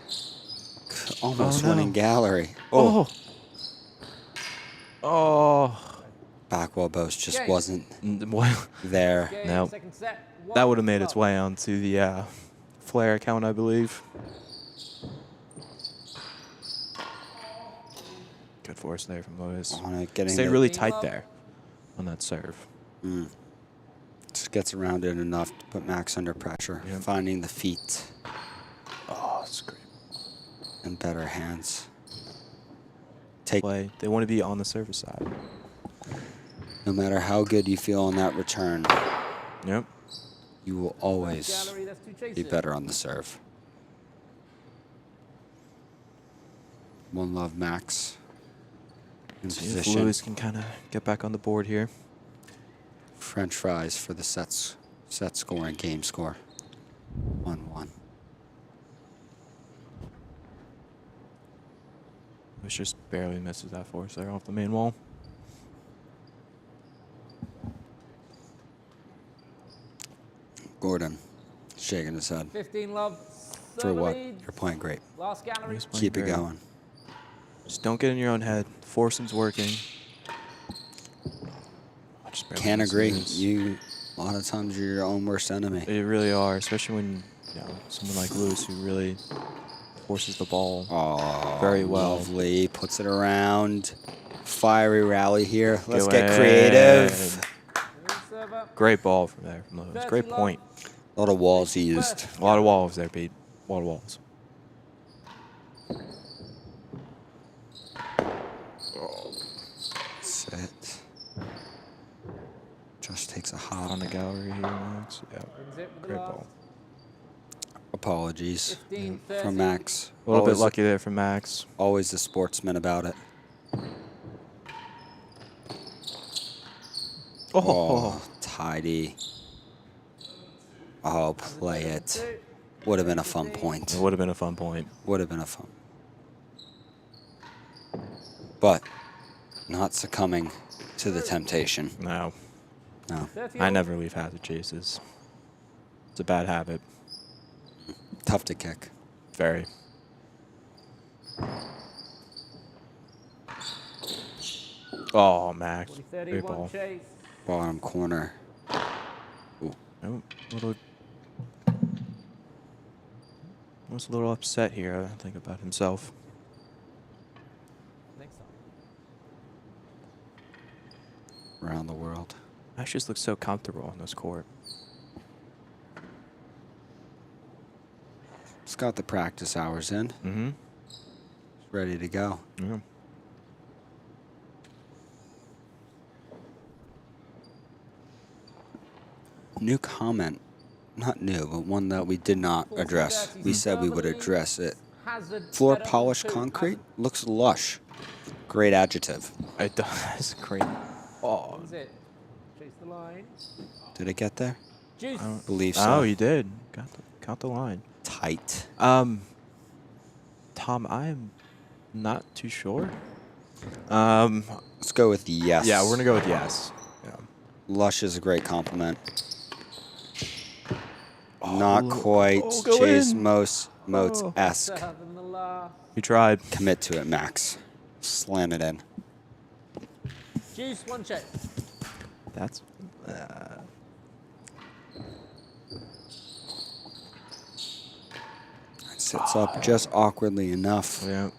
Almost Oh, no. winning gallery. Oh. Oh. Backwell boast just Okay. wasn't Well, there. Game, No. second set. that would have made its Love. way onto the Flare account, I believe. Good force there from Lewis. On it, getting Stayed the- really tight there on that serve. Just gets around it enough to put Max under pressure. Yep. Finding the feet Oh, that's great. in better hands. Take Play. They want to be on the service side. no matter how good you feel on that return, Yep. you will First always gallery, that's two be chases. better on the serve. One love, Max. In See if position. Lewis can kind of get back on the board here. French fries for the set score and game score. 1-1. Lewis just barely misses that force there off the main wall. Gordon shaking his head. 15 love. For Server what? leads. You're playing great. Last gallery. Lewis playing Keep it great. going. Just don't get in your own head. Foursom's working. Just barely Can't agree. misses. You, a lot of times, you're your own worst enemy. They really are, especially when someone like Lewis who really forces the ball Oh, very well. Lovely. Puts it around. Fiery rally here. Let's Go get ahead. creative. Server. Great ball from there from Lewis. 30 Great love. point. A lot of walls he used. A lot of walls there, Pete. A lot of walls. Set. Just takes a hop. On the gallery here, Max. Yeah. Brings it with the Great last. ball. Apologies 15, 30. from Max. A little bit Always- lucky there from Max. Always the sportsman about it. Oh, tidy. Oh, play it. Would have been a fun point. It would have been a fun point. Would have been a fun. But not succumbing to the temptation. No. No. 30 I love. never leave hazard chases. It's a bad habit. Tough to kick. Very. Oh, Max. 40, Great 31 ball. chase. Bottom corner. Oh, was a little upset here, I think, about himself. Next time. Around the world. Max just looks so comfortable on this court. He's got the practice hours in. Mm-hmm. Ready to go. Yeah. New comment. Not new, but one that we did not address. We said we would address it. Hazard. Floor better polished than two. concrete looks lush. Great adjective. It does. Great. Oh. Brings it. Chase the line. Did it get there? Juice. Believe so. Oh, you did. Got the line. Tight. Tom, I am not too sure. Let's go with yes. Yeah, we're gonna go with yes. Yeah. Lush is a great compliment. Not Oh, quite oh, go Chase in. Moats-esque. Better than the last. We tried. Commit to it, Max. Slam it in. Juice. One chase. That's. Sits up just awkwardly enough. Yeah.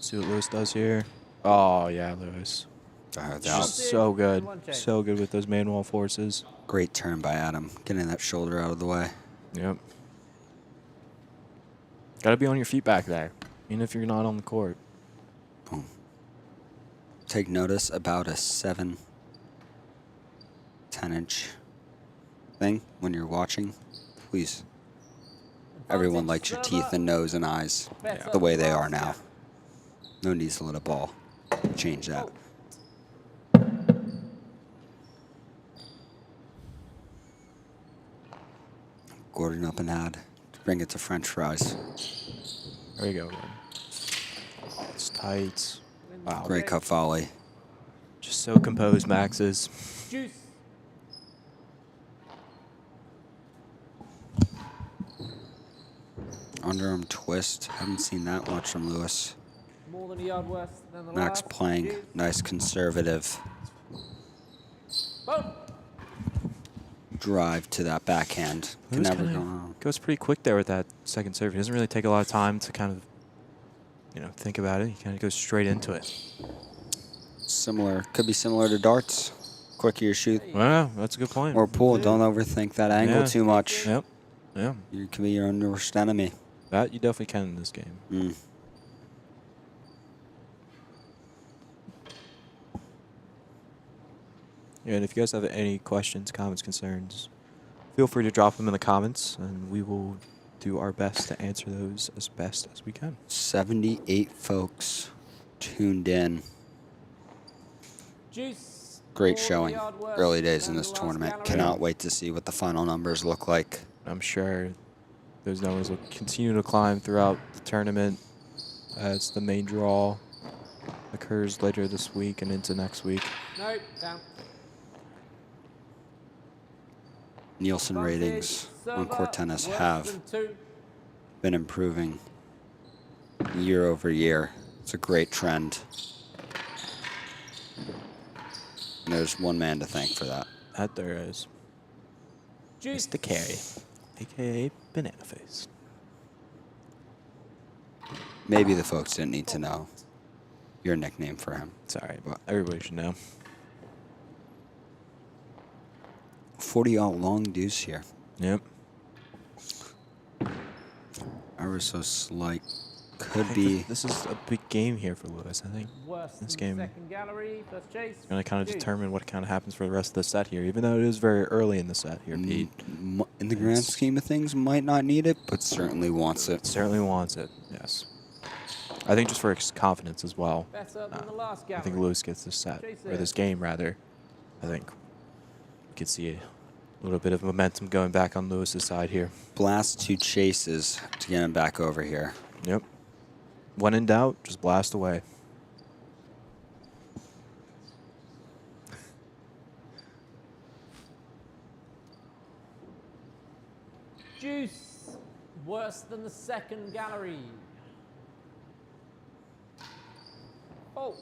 See what Lewis does here. Oh yeah, Lewis. That Just was so good. One check. So good with those main wall forces. great turn by Adam, getting that shoulder out of the way. Yep. Gotta be on your feet back there. even if you're not on the court. Boom. Take notice about a 7, 10-inch thing when you're watching. Please. Everyone likes your teeth and nose and eyes the way they are now. No need to let a ball change that. Gordon up and ad to bring it to French fries. There you go, Gordon. It's tight. Wow. Great cut volley. Just so composed, Max is. Juice. Underarm twist. Haven't seen that much from Lewis. More than a yard worse than the Max last. playing Juice. nice conservative Boom. drive to that backhand. Can Lewis never kinda go wrong. goes pretty quick there with that second serve. He doesn't really take a lot of time to kind of, think about it. He kind of goes straight into it. Similar, could be similar to darts. Quicker you shoot Wow, that's a good point. or pull. Don't overthink that angle Yeah. too much. Yep. Yeah. You can be your own worst enemy. That you definitely can in this game. Mm. Yeah, and if you guys have any questions, comments, concerns, feel free to drop them in the comments, and we will do our best to answer those as best as we can. 78 folks tuned in. Juice. Great More than a showing. yard worse Early days in than this the last tournament. gallery. Cannot wait to see what the final numbers look like. I'm sure those numbers will continue to climb throughout the tournament as the main draw occurs later this week and into next week. No, down. Nielsen ratings on court tennis have been improving year over year. It's a great trend. And there's one man to thank for that. That there is. Juice. Mr. Carey, a.k.a. Banana Face. Maybe the folks didn't need to know your nickname for him. It's all right. What? Everybody should know. 40-out long deuce here. Yep. Ever so slight. I Could think be. this is a big game here for Lewis. I think Worse this than game second gallery. First chase. going to kind of Juice. determine what kind of happens for the rest of the set here, even though it is very early in the set here, Pete. In the grand It's- scheme of things, might not need it, but certainly wants it. Certainly wants it, yes. I think just for his confidence as well. Better than the last I gallery. think Lewis gets this set, or this game rather. I think we could see a little bit of momentum going back on Lewis's side here. Blast 2 chases to get him back over here. Yep. When in doubt, just blast away. Juice. Worse than the second gallery. Oh.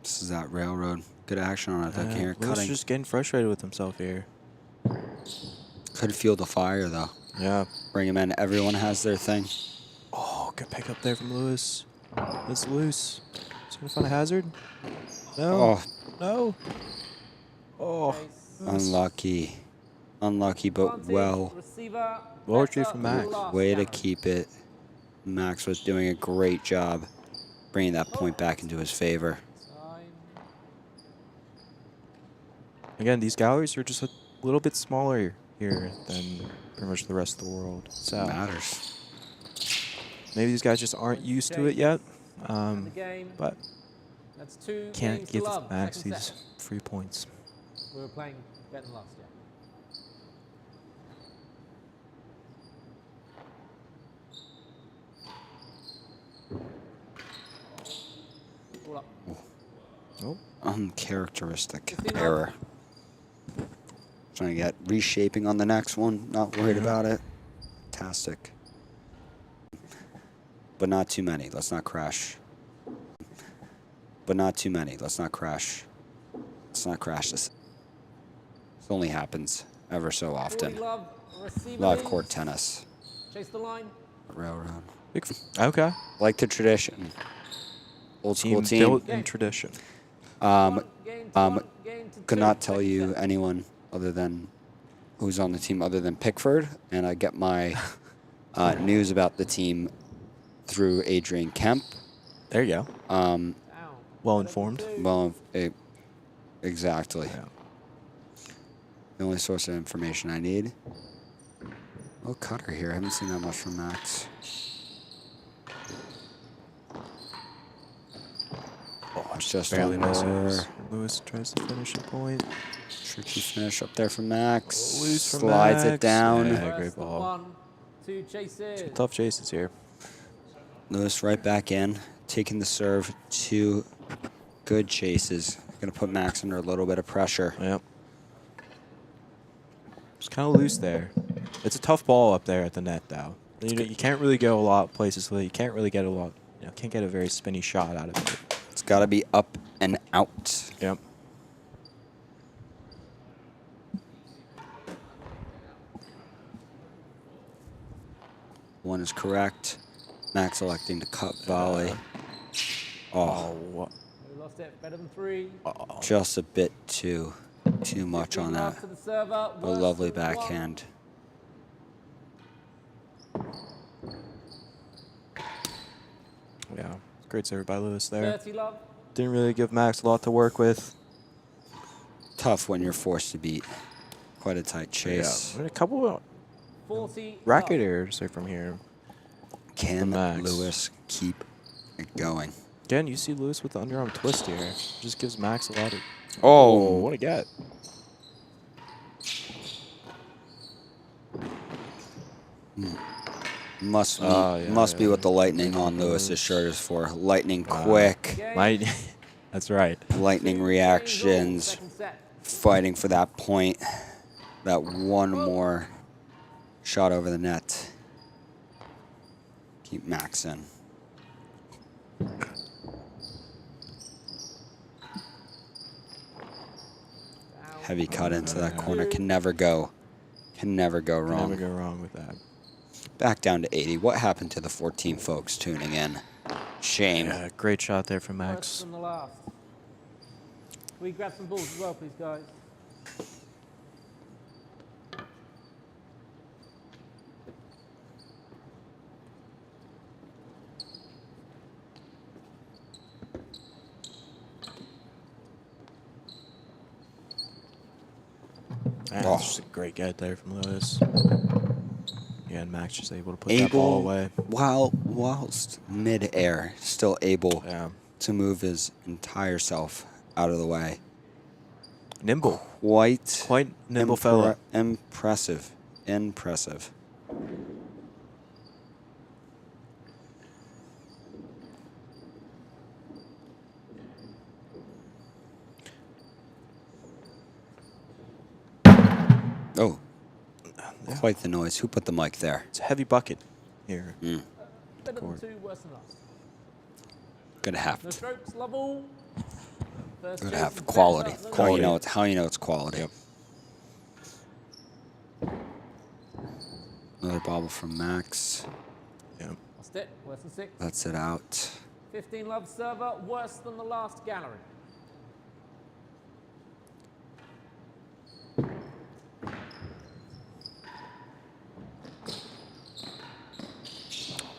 This is that railroad. Good action on it. That here Lewis cutting. just getting frustrated with himself here. Could feel the fire though. Yeah. Bring him in. Everyone has their thing. Oh, good pick up there from Lewis. It's loose. Is he going to find a hazard? No. Oh, No. Oh. Chase. unlucky. Unlucky, but Advantage, well. Receiver. Well better retrieved from than the Max. last Way to gallery. keep it. Max was doing a great job bringing that point back into his favor. Time. Again, these galleries are just a little bit smaller here than pretty much the rest of the world. So Matters. maybe these guys just aren't used to it yet. And the game. But That's 2 can't games to give love. Max Second these set. free points. We were playing better than last year. All up. Oh, Uncharacteristic 15 error. Trying to get reshaping on the next one. Not worried about it. Fantastic. But not too many. Let's not crash. But not too many. Let's not crash. Let's not crash this. This only happens ever so often. Love, receiver Live leads. court tennis. Chase the line. Railroad. okay. Like the tradition. Old school Team team. built in tradition. One game to one, game to Could two. not tell Second you set. anyone other than who's on the team other than Pickford, and I get my news about the team through Adrian Kemp. There you go. Down. Well Better than informed. two. Well, exactly. Yeah. The only source of information I need. Oh, cutter here. I haven't seen that much from Max. Oh, Just barely under. misses. Lewis tries to finish a point. Tricky finish up there from Max. Loose from Slides it Max. down. Yeah, Worse great than ball. 1. 2 chases. Tough chases here. Lewis right back in, taking the serve. 2 good chases. Going to put Max under a little bit of pressure. Yep. Just kind of loose there. It's a tough ball up there at the net, though. You can't really go a lot of places with it. You can't really get a lot. Can't get a very spinny shot out of it. It's got to be up and out. Yep. One is correct. Max electing to cut volley. Oh, what? We lost it. Better than 3. just a bit too much on that. To the server. A Worse lovely than 1. backhand. Yeah. Great serve by Lewis there. 30 love. Didn't really give Max a lot to work with. Tough when you're forced to beat. Quite a tight chase. Yeah. A couple of 40 racket love. errors there from here. Can Max. Lewis keep it going? Again, you see Lewis with the underarm twist here. Just gives Max a lot of... Oh, what a get. must be, yeah, be what the lightning on Lewis's shirt is for. Lightning quick, Game. Might... That's right. lightning reactions, Second set. fighting for that point. That one more shot over the net. Keep Max in. Heavy cut into that corner. Can never go wrong. Never go wrong with that. Back down to 80. What happened to the 14 folks tuning in? Shame. Yeah, great shot there from Worse Max. than the last. Can we grab some balls as well, please, guys? That's Oh. just a great get there from Lewis. Yeah, and Max just able to put that ball away. Whilst mid-air, still able Yeah. to move his entire self out of the way. Nimble. Quite nimble fella. Impressive. Oh, Yeah. quite the noise. Who put the mic there? It's a heavy bucket here. Better than Court. 2, worse than last. Gonna have No to. strokes, love all. First Gonna chase have is quality. better than How you Quality. know it's quality. Yep. Another bobble from Max. Yeah. Lost it, worse than 6. Lets it out. 15 love server, worse than the last gallery.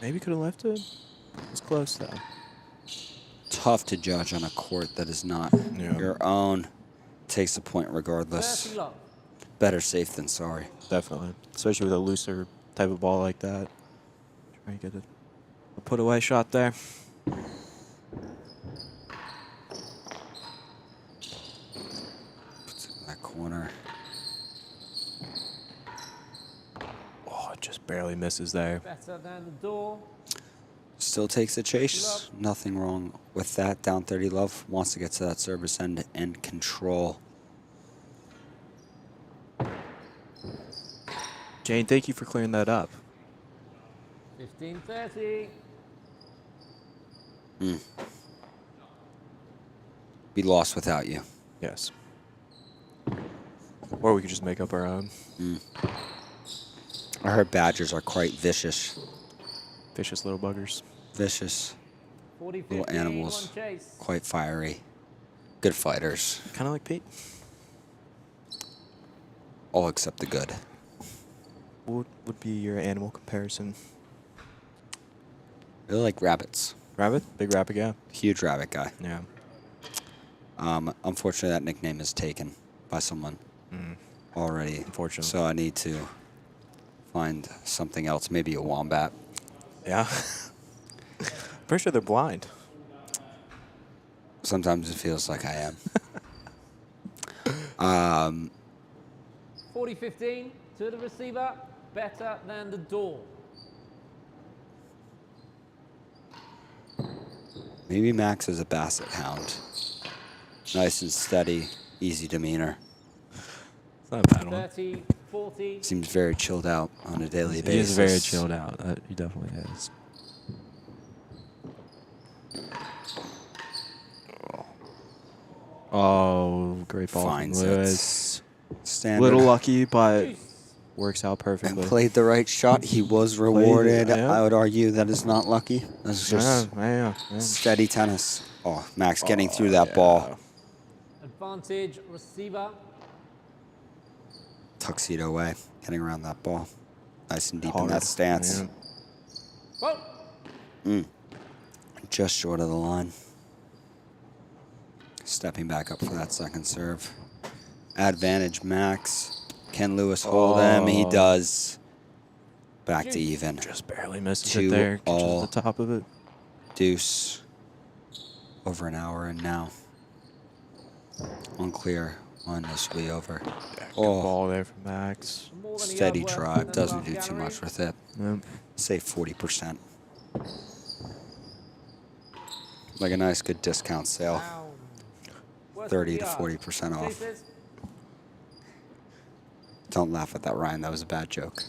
Maybe could have left it. It's close though. Tough to judge on a court that is not Yeah. your own. Takes the point regardless. 30 love. Better safe than sorry. Definitely. Especially with a looser type of ball like that. Try to get a put away shot there. Puts it in that corner. Oh, it just barely misses there. Better than the door. Still takes the chase. Nothing wrong with that. Down 30 love. Wants to get to that service end and control. Jane, thank you for clearing that up. 15-30. Be lost without you. Yes. Or we could just make up our own. I heard badgers are quite vicious. Vicious little buggers. Vicious. 40-15, Little animals. one chase. Quite fiery. Good fighters. Kind of like Pete. All except the good. What would be your animal comparison? Really like rabbits. Rabbit? Big rabbit guy? Huge rabbit guy. Yeah. Unfortunately, that nickname is taken by someone already. Unfortunately. So I need to find something else, maybe a wombat. Yeah. Pretty sure they're blind. Sometimes it feels like I am. 40-15 to the receiver. Better than the door. Maybe Max is a basset hound. Nice and steady, easy demeanor. It's not a bad one. 30-40. Seems very chilled out on a daily He basis. is very chilled out. He definitely is. Oh, great ball Finds from it. Lewis. Standard. Little lucky, but works out perfectly. And played the right shot. He was rewarded. yeah. I would argue that is not lucky. That's just Yeah. steady tennis. Oh, Max getting through that ball. Advantage receiver. Tuxedo away, getting around that ball. Nice and deep in Hard. that stance. Yeah. Whoa. Just short of the line. Stepping back up for that second serve. Advantage Max. Can Lewis hold him? He does. Back to even. Just barely misses 2 it there. all. Catches the top of it. Deuce. Over an hour in now. Unclear on this way over. Good Oh, ball there from Max. More than a steady yard worth drive. in the Doesn't last do too gallery. much with it. Yep. Say 40%. Like a nice good discount sale. Down. Worth 30 the to yard. 40% off. Chases. Don't laugh at that, Ryan. That was a bad joke.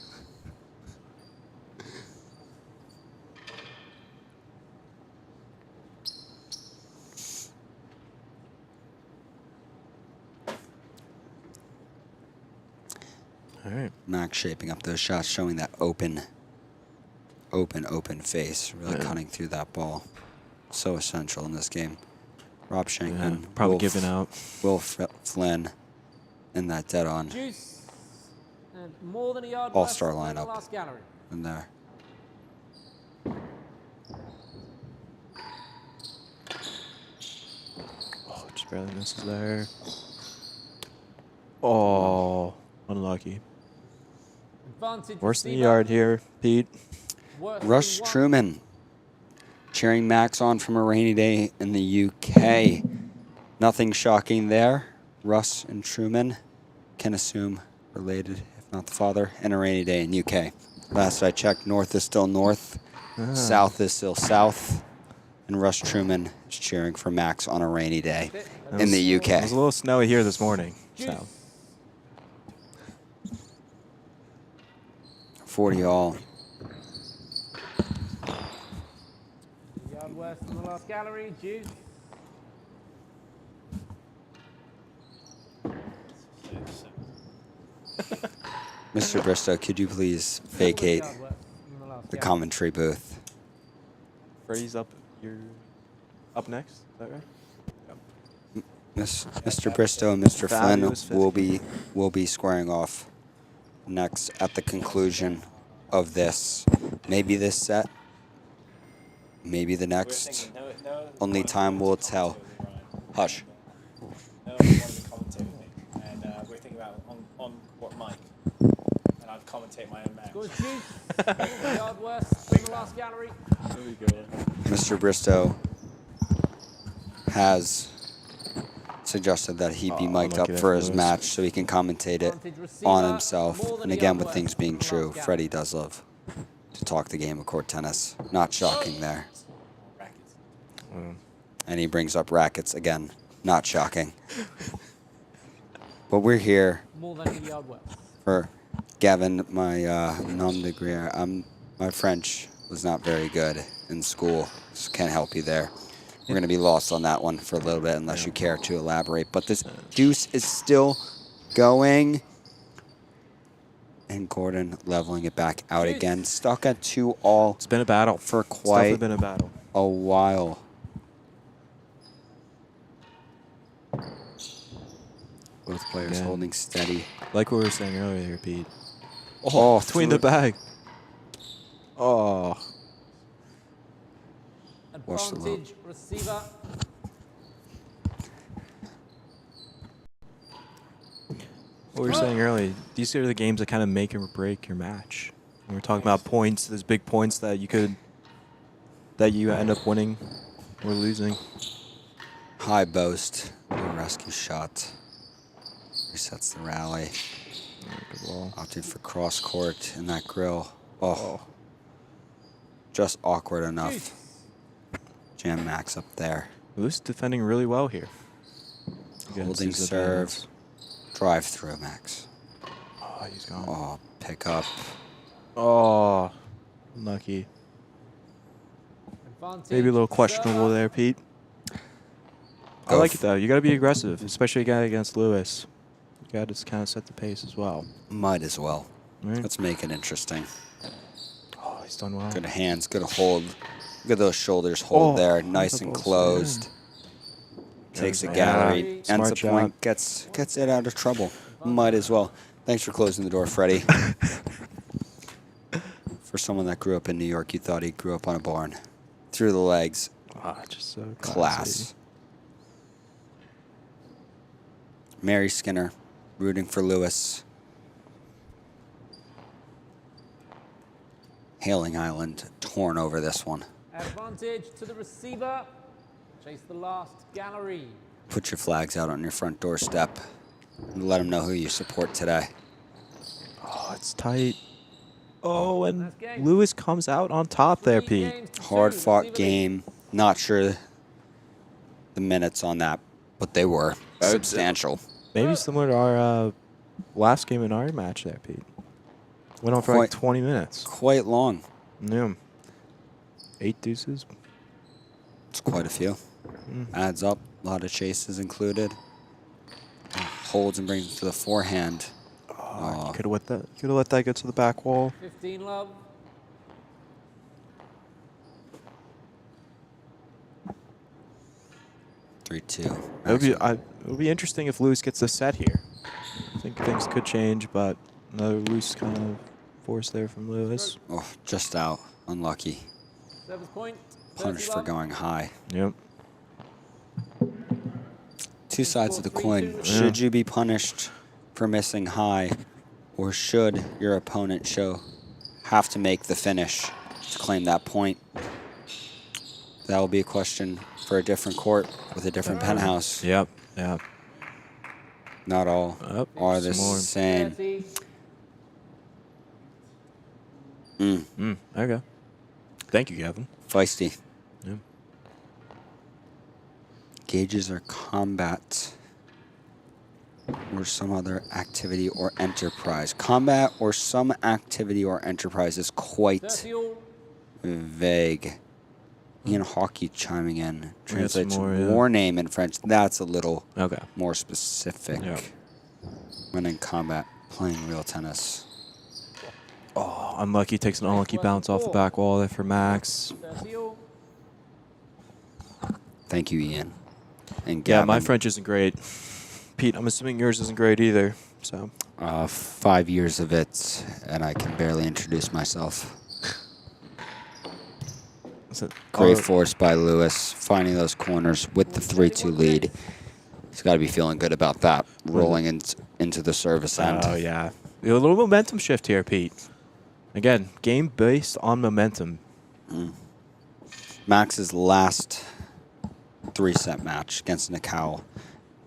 All right. Max shaping up those shots, showing that open face, really cutting through that ball. So essential in this game. Rob Shankman, Probably Wolf, giving out. Will Flynn in that dead on Juice. And more than a yard all-star worth in the lineup last gallery. in there. Oh, just barely misses there. Oh, unlucky. Advantage Worse than the receiver. yard here, Pete. Worse Russ than one. Trueman cheering Max on from a rainy day in the UK. Nothing shocking there. Russ and Trueman can assume related, if not the father, and a rainy day in UK. Last I checked, north is still north, south is still south, and Russ Trueman is cheering for Max on a rainy day in the It was UK. a little snowy here this morning. So 40 all. Yard worth in the last gallery. Juice. Mr. Bristow, could you please vacate Yard worth in the last the gallery. commentary booth? Freddie's up. You're up next. Is that right? Mr. Bristow and Mr. Flynn Fabulous fifth. will be squaring off next at the conclusion of this. Maybe this set, maybe the next. Only time will tell. Hush. No one wanted to commentate with me, and we're thinking about on what mic, and I'd commentate my own match. Scores Juice. Yard worth in the last gallery. There we go. Mr. Bristow has suggested that he be mic'd up unlucky there for for his Lewis. match so he can commentate it Advantage receiver. on himself. More than And a again, yard with worth things being in the true, last gallery. Freddie does love to talk the game of court tennis. Not shocking there. Rackets. And he brings up rackets again. Not shocking. But we're here More than a yard worth. for Gavin, my nom de guerre. My French was not very good in school, so can't help you there. We're going to be lost on that one for a little bit unless you care to elaborate. But this deuce is still going. And Gordon leveling it back out Deuce. again. Stuck at 2 all It's been a battle. for It's definitely quite been a battle. a while. Both players Again. holding steady. Like what we were saying earlier here, Pete. Oh, Between the bag. Oh. Across the loop. Advantage receiver. What we were saying earlier, these are the games that kind of make or break your match. When we're talking about points, there's big points that you end up winning or losing. High boast. Good rescue shot. Resets the rally. Good ball. Opting for cross court in that grill. Oh. Just awkward enough. Jam Max up there. Lewis defending really well here. Holding serve. Drive through Max. Oh, he's gone. Oh, pick up. Oh, lucky. Advantage Maybe a little questionable there, Pete. I like it though. You got to be aggressive, especially a guy against Lewis. You got to just kind of set the pace as well. Might as well. Right. Let's make it interesting. Oh, he's done well. Good hands, good hold. Look at those shoulders hold there, nice and closed. Takes a gallery, ends Smart the shot. point, gets it out of trouble. Might as well. Thanks for closing the door, Freddie. For someone that grew up in New York, you thought he grew up on a barn. Through the legs. Ah, just so Class. classy. Mary Skinner rooting for Lewis. Hailing Island torn over this one. Advantage to the receiver. Chase the last gallery. Put your flags out on your front doorstep and let them know who you support today. Oh, it's tight. Oh, and Nice game. Lewis comes out on top there, 3 Pete. games to 2, Hard fought receiver game. Not sure the minutes on that, but they were substantial. Maybe similar to our last game in our match there, Pete. Went on for like Quite- 20 minutes. Quite long. Yeah. 8 deuces. It's quite a few. Adds up. A lot of chases included. Holds and brings it to the forehand. Oh, could have let that get to the back wall. 15 love. Three-two. It would be interesting if Lewis gets the set here. I think things could change, but another loose kind of force there from Lewis. Oh, just out. Unlucky. Service point. 30 Punished for love. going high. Yep. Two sides of the 3-2. coin. Should you be punished for missing high, or should your opponent have to make the finish to claim that point? That will be a question for a different court with a different penthouse. Yep. Yeah. Not all Up. are the Some more. same. 30. Okay. Thank you, Gavin. Feisty. Yeah. Gauges are combat or some other activity or enterprise. Combat or some activity or enterprise is quite 30 all. vague. Ian Hockey chiming in. Translates more, yeah. war name in French. That's a little Okay. more specific. Yeah. When in combat, playing real tennis. Oh, unlucky. Takes an unlucky bounce off the back wall there for Max. 30 all. Thank you, Ian. And Yeah, Gavin, my French isn't great. Pete, I'm assuming yours isn't great either. So 5 years of it, and I can barely introduce myself. is it Great force by Lewis, finding those corners with the 3-2 lead. He's got to be feeling good about that, rolling into the service end. Oh yeah, a little momentum shift here, Pete. Again, game based on momentum. Max's last 3-set match against Nakao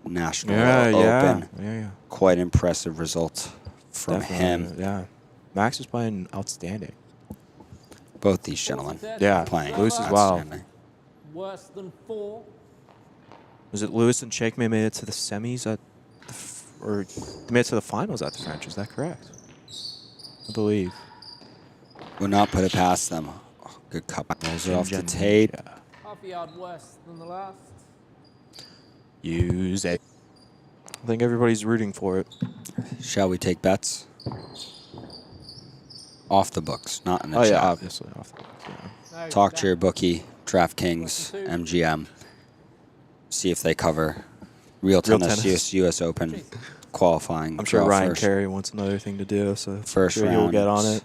National Yeah. Open. Quite impressive result from him. Yeah, Max is playing outstanding. Both these gentlemen Yeah, playing Lewis as well. outstanding. Worse than 4. Was it Lewis and Shake made it to the semis at, or they made it to the finals at the French? Is that correct? I believe. Would not put it past them. Oh, good cup. Rolls it off the Gen- tape. Yeah. Half a yard worse than the last. Use it. I think everybody's rooting for it. Shall we take bets? Off the books, not in the Oh chat. yeah, obviously. Off the, yeah. No, Talk to your down. bookie, DraftKings, MGM. See if they cover real tennis, US Open qualifying. I'm sure draw Ryan first. Carey wants another thing to do, so First I'm sure he'll round. get on it.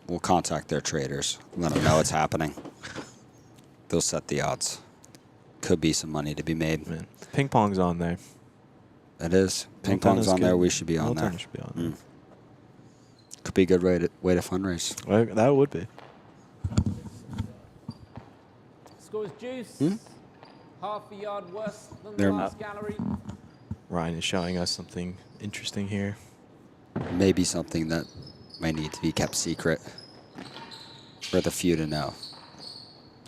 We'll contact their traders. Let them know it's happening. They'll set the odds. Could be some money to be made. Man, ping pong's on there. It is. Ping Little pong's tennis on there. could- We should be on little there. tennis should be on there. Could be a good way to fundraise. Well, that would be. Score is juice. Hmm? Half a yard worse than They're the last gallery. Ryan is showing us something interesting here. Maybe something that might need to be kept secret for the few to know.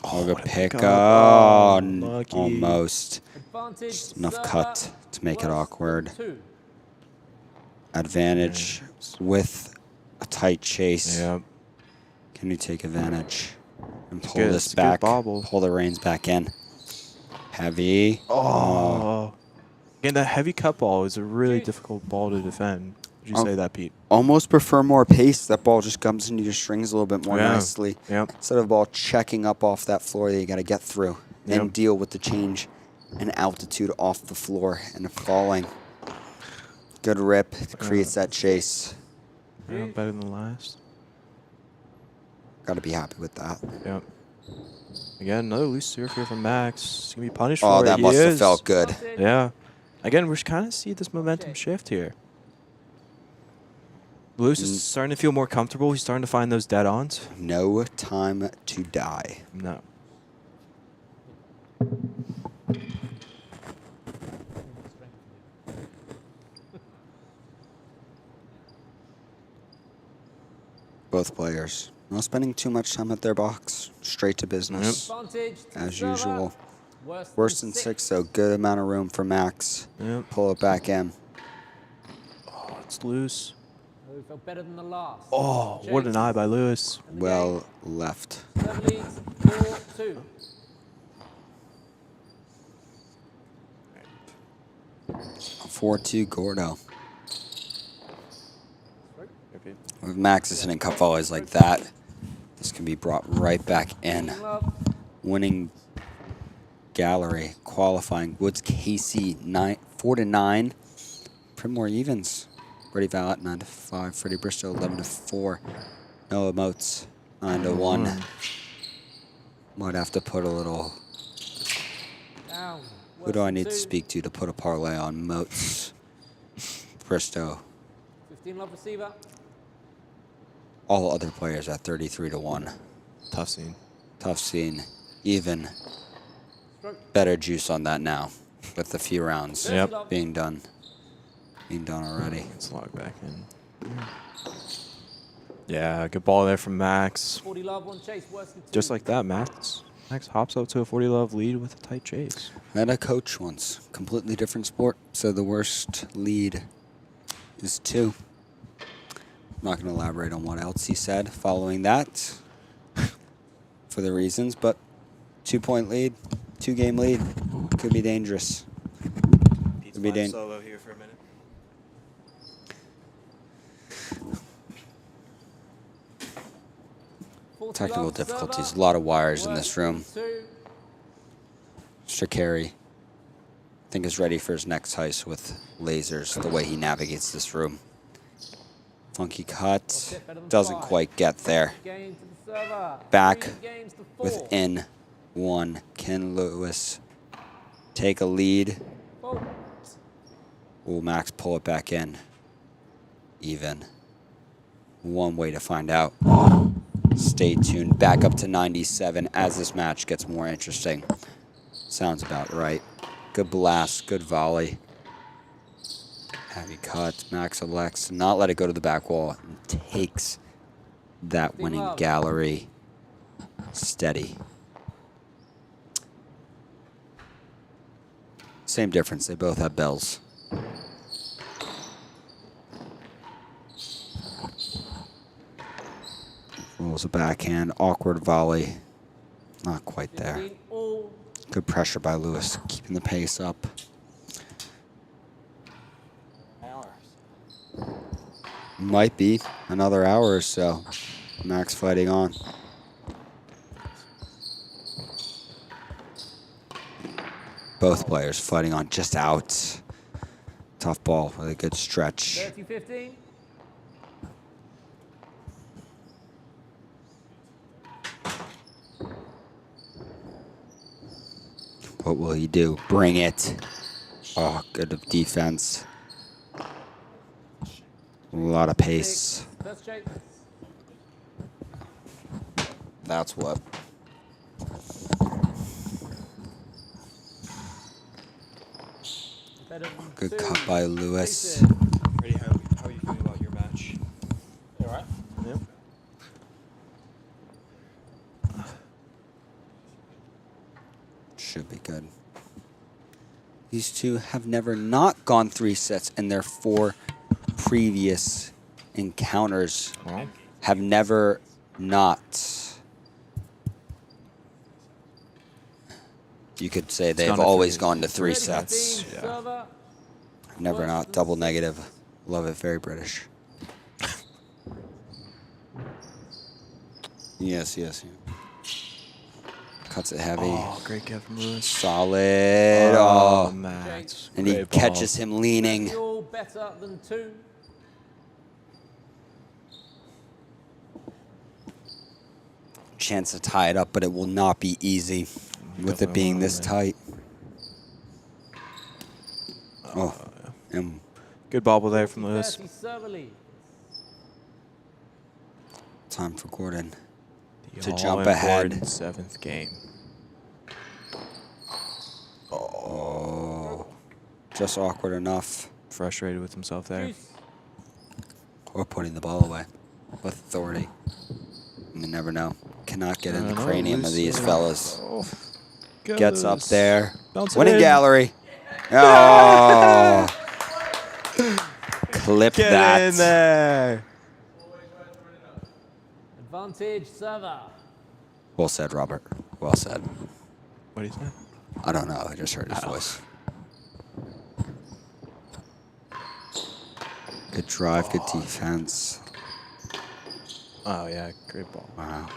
Oh, good what a pick pickup. up. Oh, lucky. Almost. Advantage. Just enough server, cut to make it worse awkward. than 2. Advantage with a tight chase. Yeah. Can you take advantage and pull good. this It's a good back? bobble. Pull the reins back in. Heavy. Oh. Again, that heavy cut ball is a really Juice. difficult ball to defend. Would you Oh. say that, Pete? Almost prefer more pace. That ball just comes into your strings a little bit more Yeah. nicely. Yep. Instead of ball checking up off that floor that you got to get through and Yep. deal with the change in altitude off the floor and falling. Good rip. Creates that chase. Yeah, better than the last. Got to be happy with that. Yep. Again, another loose serve here from Max. He's going to be punished Oh, for it. that He must have is. felt good. Advantage. Yeah. Again, we're kind of see this momentum shift here. Lewis is starting to feel more comfortable. He's starting to find those dead-ons. No time to die. No. Both players. Not spending too much time at their box. Straight to business. Advantage to As server, usual. Worse, Worse than 6, so good amount of room for Max. Yep. Pull it back in. Oh, it's loose. Oh, felt better than the last. Oh, what an eye by Lewis. And the Well left. game, serve leads 4-2. 4-2 Gordo. With Max's hitting cup volleys like that, this can be brought right back in. Love. Winning gallery, qualifying. Woods KC 4-9. Primore evens. Freddie Vallet 9-5. Freddie Bristow 11-4. Noah Moats 9-1. Might have to put a little. Down. Who do I Worse need than to 2. speak to put a parlay on Moats? Bristow. 15 love receiver. All other players at 33-1. Tough scene. Tough scene. Even Stroke. better juice on that now with a few rounds Yep. being done. Being done already. Let's log back in. Yeah, good ball there from Max. 40 love, one chase, worse than 2. Just like that, Max hops out to a 40-love lead with a tight chase. I had a coach once, completely different sport, so the worst lead is 2. I'm not going to elaborate on what else he said following that for the reasons, but 2-point lead, 2-game lead could be dangerous. Could be solo here for a minute. Technical difficulties, a lot of wires in this room. Shakari, I think, is ready for his next heist with lasers, the way he navigates this room. Funky cut, doesn't quite get there. Game to the server. Back 3 games to 4. within 1. Can Lewis take a lead? Fault. Will Max pull it back in? Even. One way to find out. Stay tuned. Back up to 97 as this match gets more interesting. Sounds about right. Good blast. Good volley. Heavy cut. Max elects to not let it go to the back wall and takes that winning gallery steady. Same difference. They both have bells. Rolls a backhand. Awkward volley. Not quite there. 15 all. Good pressure by Lewis, keeping the pace up. Might be another hour or so. Max fighting on. Both players fighting on just out. Tough ball with a good stretch. 30-15. What will he do? Bring it. Oh, good defense. A lot of pace. First chase. That's what. Better than Good 2. cut by Lewis. Chases. Freddie, how are you feeling about your match? You alright? Yep. Should be good. These two have never not gone 3 sets in their 4 previous encounters. Well, Have never not. You could say they've gone to always 3. gone to 3 30, sets. 15, Yeah. server. Never not. Double negative. Love it. Very British. Yes, yes. Cuts it heavy. oh, great get from Lewis. Solid. Oh, Oh. Max. And he Great ball. catches him leaning. Fuel better than 2. Chance to tie it up, but it will not be easy with it Definitely being won't, this man. tight. Oh. And Good bobble there from Lewis. 30 server lead. time for Gordon The to jump all-important ahead. 7th game. Oh. Just awkward enough. Frustrated with himself there. Juice. Or putting the ball away with authority. You never know. Cannot get in the I know, cranium of Lewis, these fellas. Oh, Gets up goes. there. Bounce it Winning in. gallery. Oh. Clip Get that. in there. Advantage server. Well said, Robert. Well said. What do you say? I don't know. I just heard his voice. Good drive, good defense. Oh, yeah. Great ball. Wow.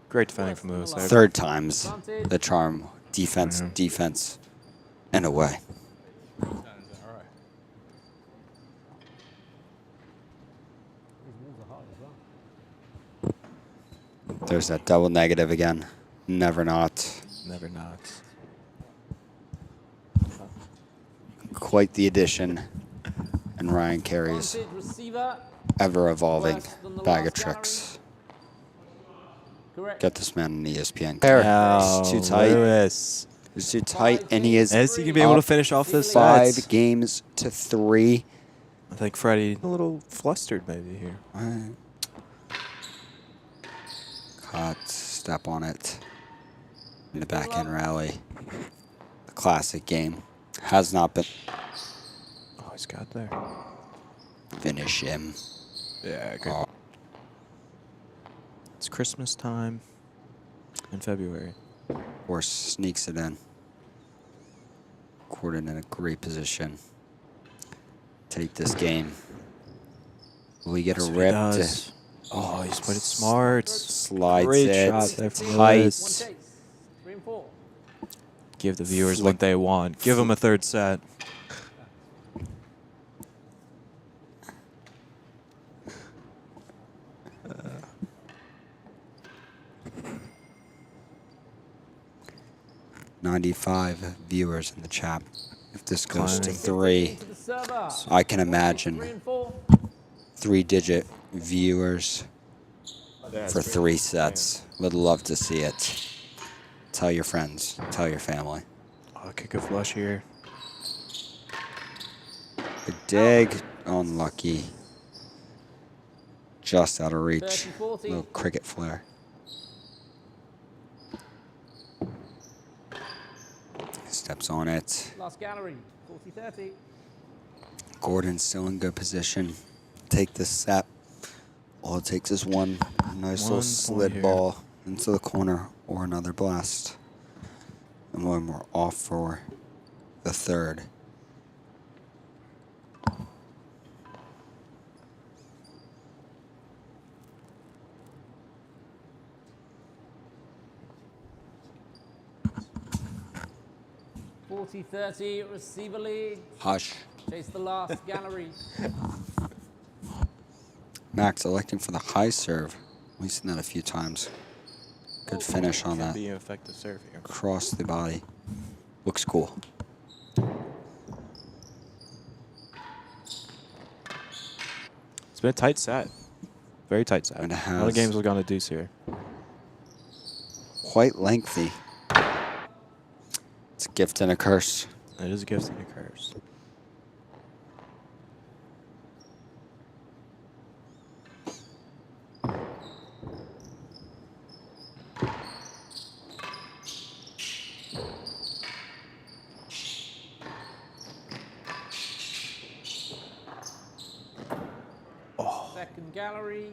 Great defending from Lewis there. Third time's the charm. Defense, defense, and away. Alright. These moves are hard as well. There's that double negative again. Never not. Never not. Quite the addition. And Ryan Carey's Advantage receiver. ever-evolving Worse than the bag of last tricks. Correct. Get this man an ESPN. Oh, It's too tight. Lewis. It's too tight, and he is Is he going to be able to up finish off this 5 set? games to 3. I think Freddie a little flustered maybe here. Alright. Cut, step on it. In the backhand rally. The classic game. Has not been. Oh, he's got there. Finish him. Yeah, good. Oh. It's Christmas time in February. Horse sneaks it in. Gordon in a great position. Take this game. Will we get a That's what he rip does. to Oh, he's played it smart. slides Great it shot there from tight? One Lewis. chase. 3 and 4. Give the viewers Flick. what they want. Give them a third set. $95 viewers in the chat. If this goes to Climbing. 3, To the server. I can 3 imagine and 4. 3-digit viewers for 3 sets. Would love to see it. Tell your friends. Tell your family. Oh, kick a flush here. Good dig. Unlucky. Just out of reach. 30-40. Little cricket flare. Steps on it. Last gallery. 40-30. Gordon's still in good position. Take this set. All it takes is one nice little One slid point here. ball into the corner or another blast. And when we're off for the third. $40-30 receiver lead. Hush. Chase the last gallery. Max electing for the high serve. We've seen that a few times. Good finish on Can that. be an effective serve here. Across the body. Looks cool. It's been a tight set. Very tight set. And it A lot of has. games we're going to deuce here. Quite lengthy. It's a gift and a curse. It is a gift and a curse. Second gallery.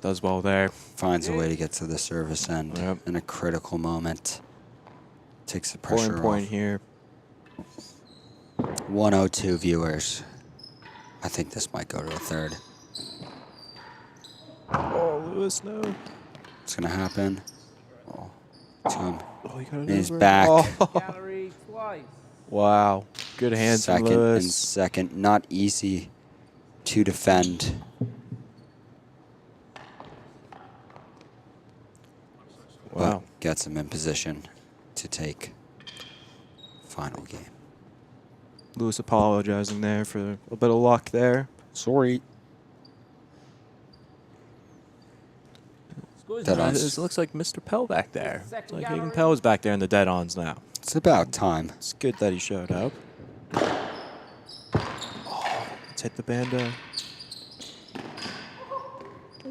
Does well there. Finds a way to get to the service end Yep. in a critical moment. Takes the pressure Important point off. here. 102 viewers. I think this might go to a third. Oh, Lewis, no. It's going to happen. Oh, to him. Oh, you got And he's back. Gallery twice. Wow. Good hands from Second and Lewis. second. Not easy to defend. Wow. But gets him in position to take final game. Lewis apologizing there for a little bit of luck there. Sorry. Scores Dead nine. ons. It looks like Mr. Pell back there. Second It's like gallery. Hagen Pell is back there in the dead-ons now. It's about time. It's good that he showed up. Oh, let's hit the banda.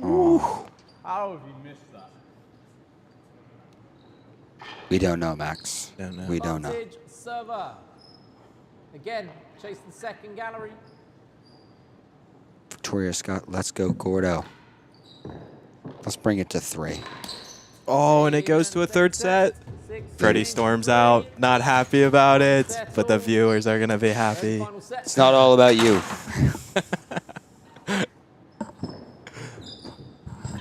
Oh, How have you missed that? we don't know, Max. Don't know. We don't know. Advantage server. Again, chase the second gallery. Victoria Scott, let's go, Gordo. Let's bring it to 3. Oh, and it goes to a third set. Freddie storms out, not happy about it, but the viewers are going to be happy. It's not all about you.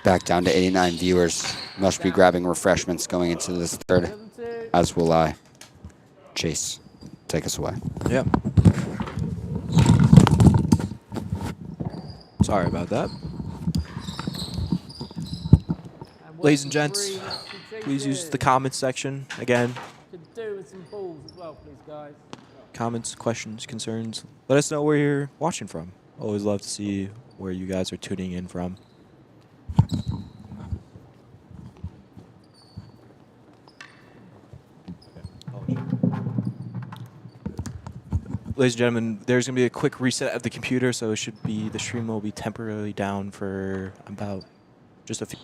Back down to 89 viewers. Must be grabbing refreshments going into this third, as will I. Chase, take us away. Yep. Sorry about that. Ladies and gents, please use the comments section again. Could do with some balls as well, please, guys. Comments, questions, concerns. Let us know where you're watching from. Always love to see where you guys are tuning in from. Ladies and gentlemen, there's going to be a quick reset of the computer, so it should be the stream will be temporarily down for about just a few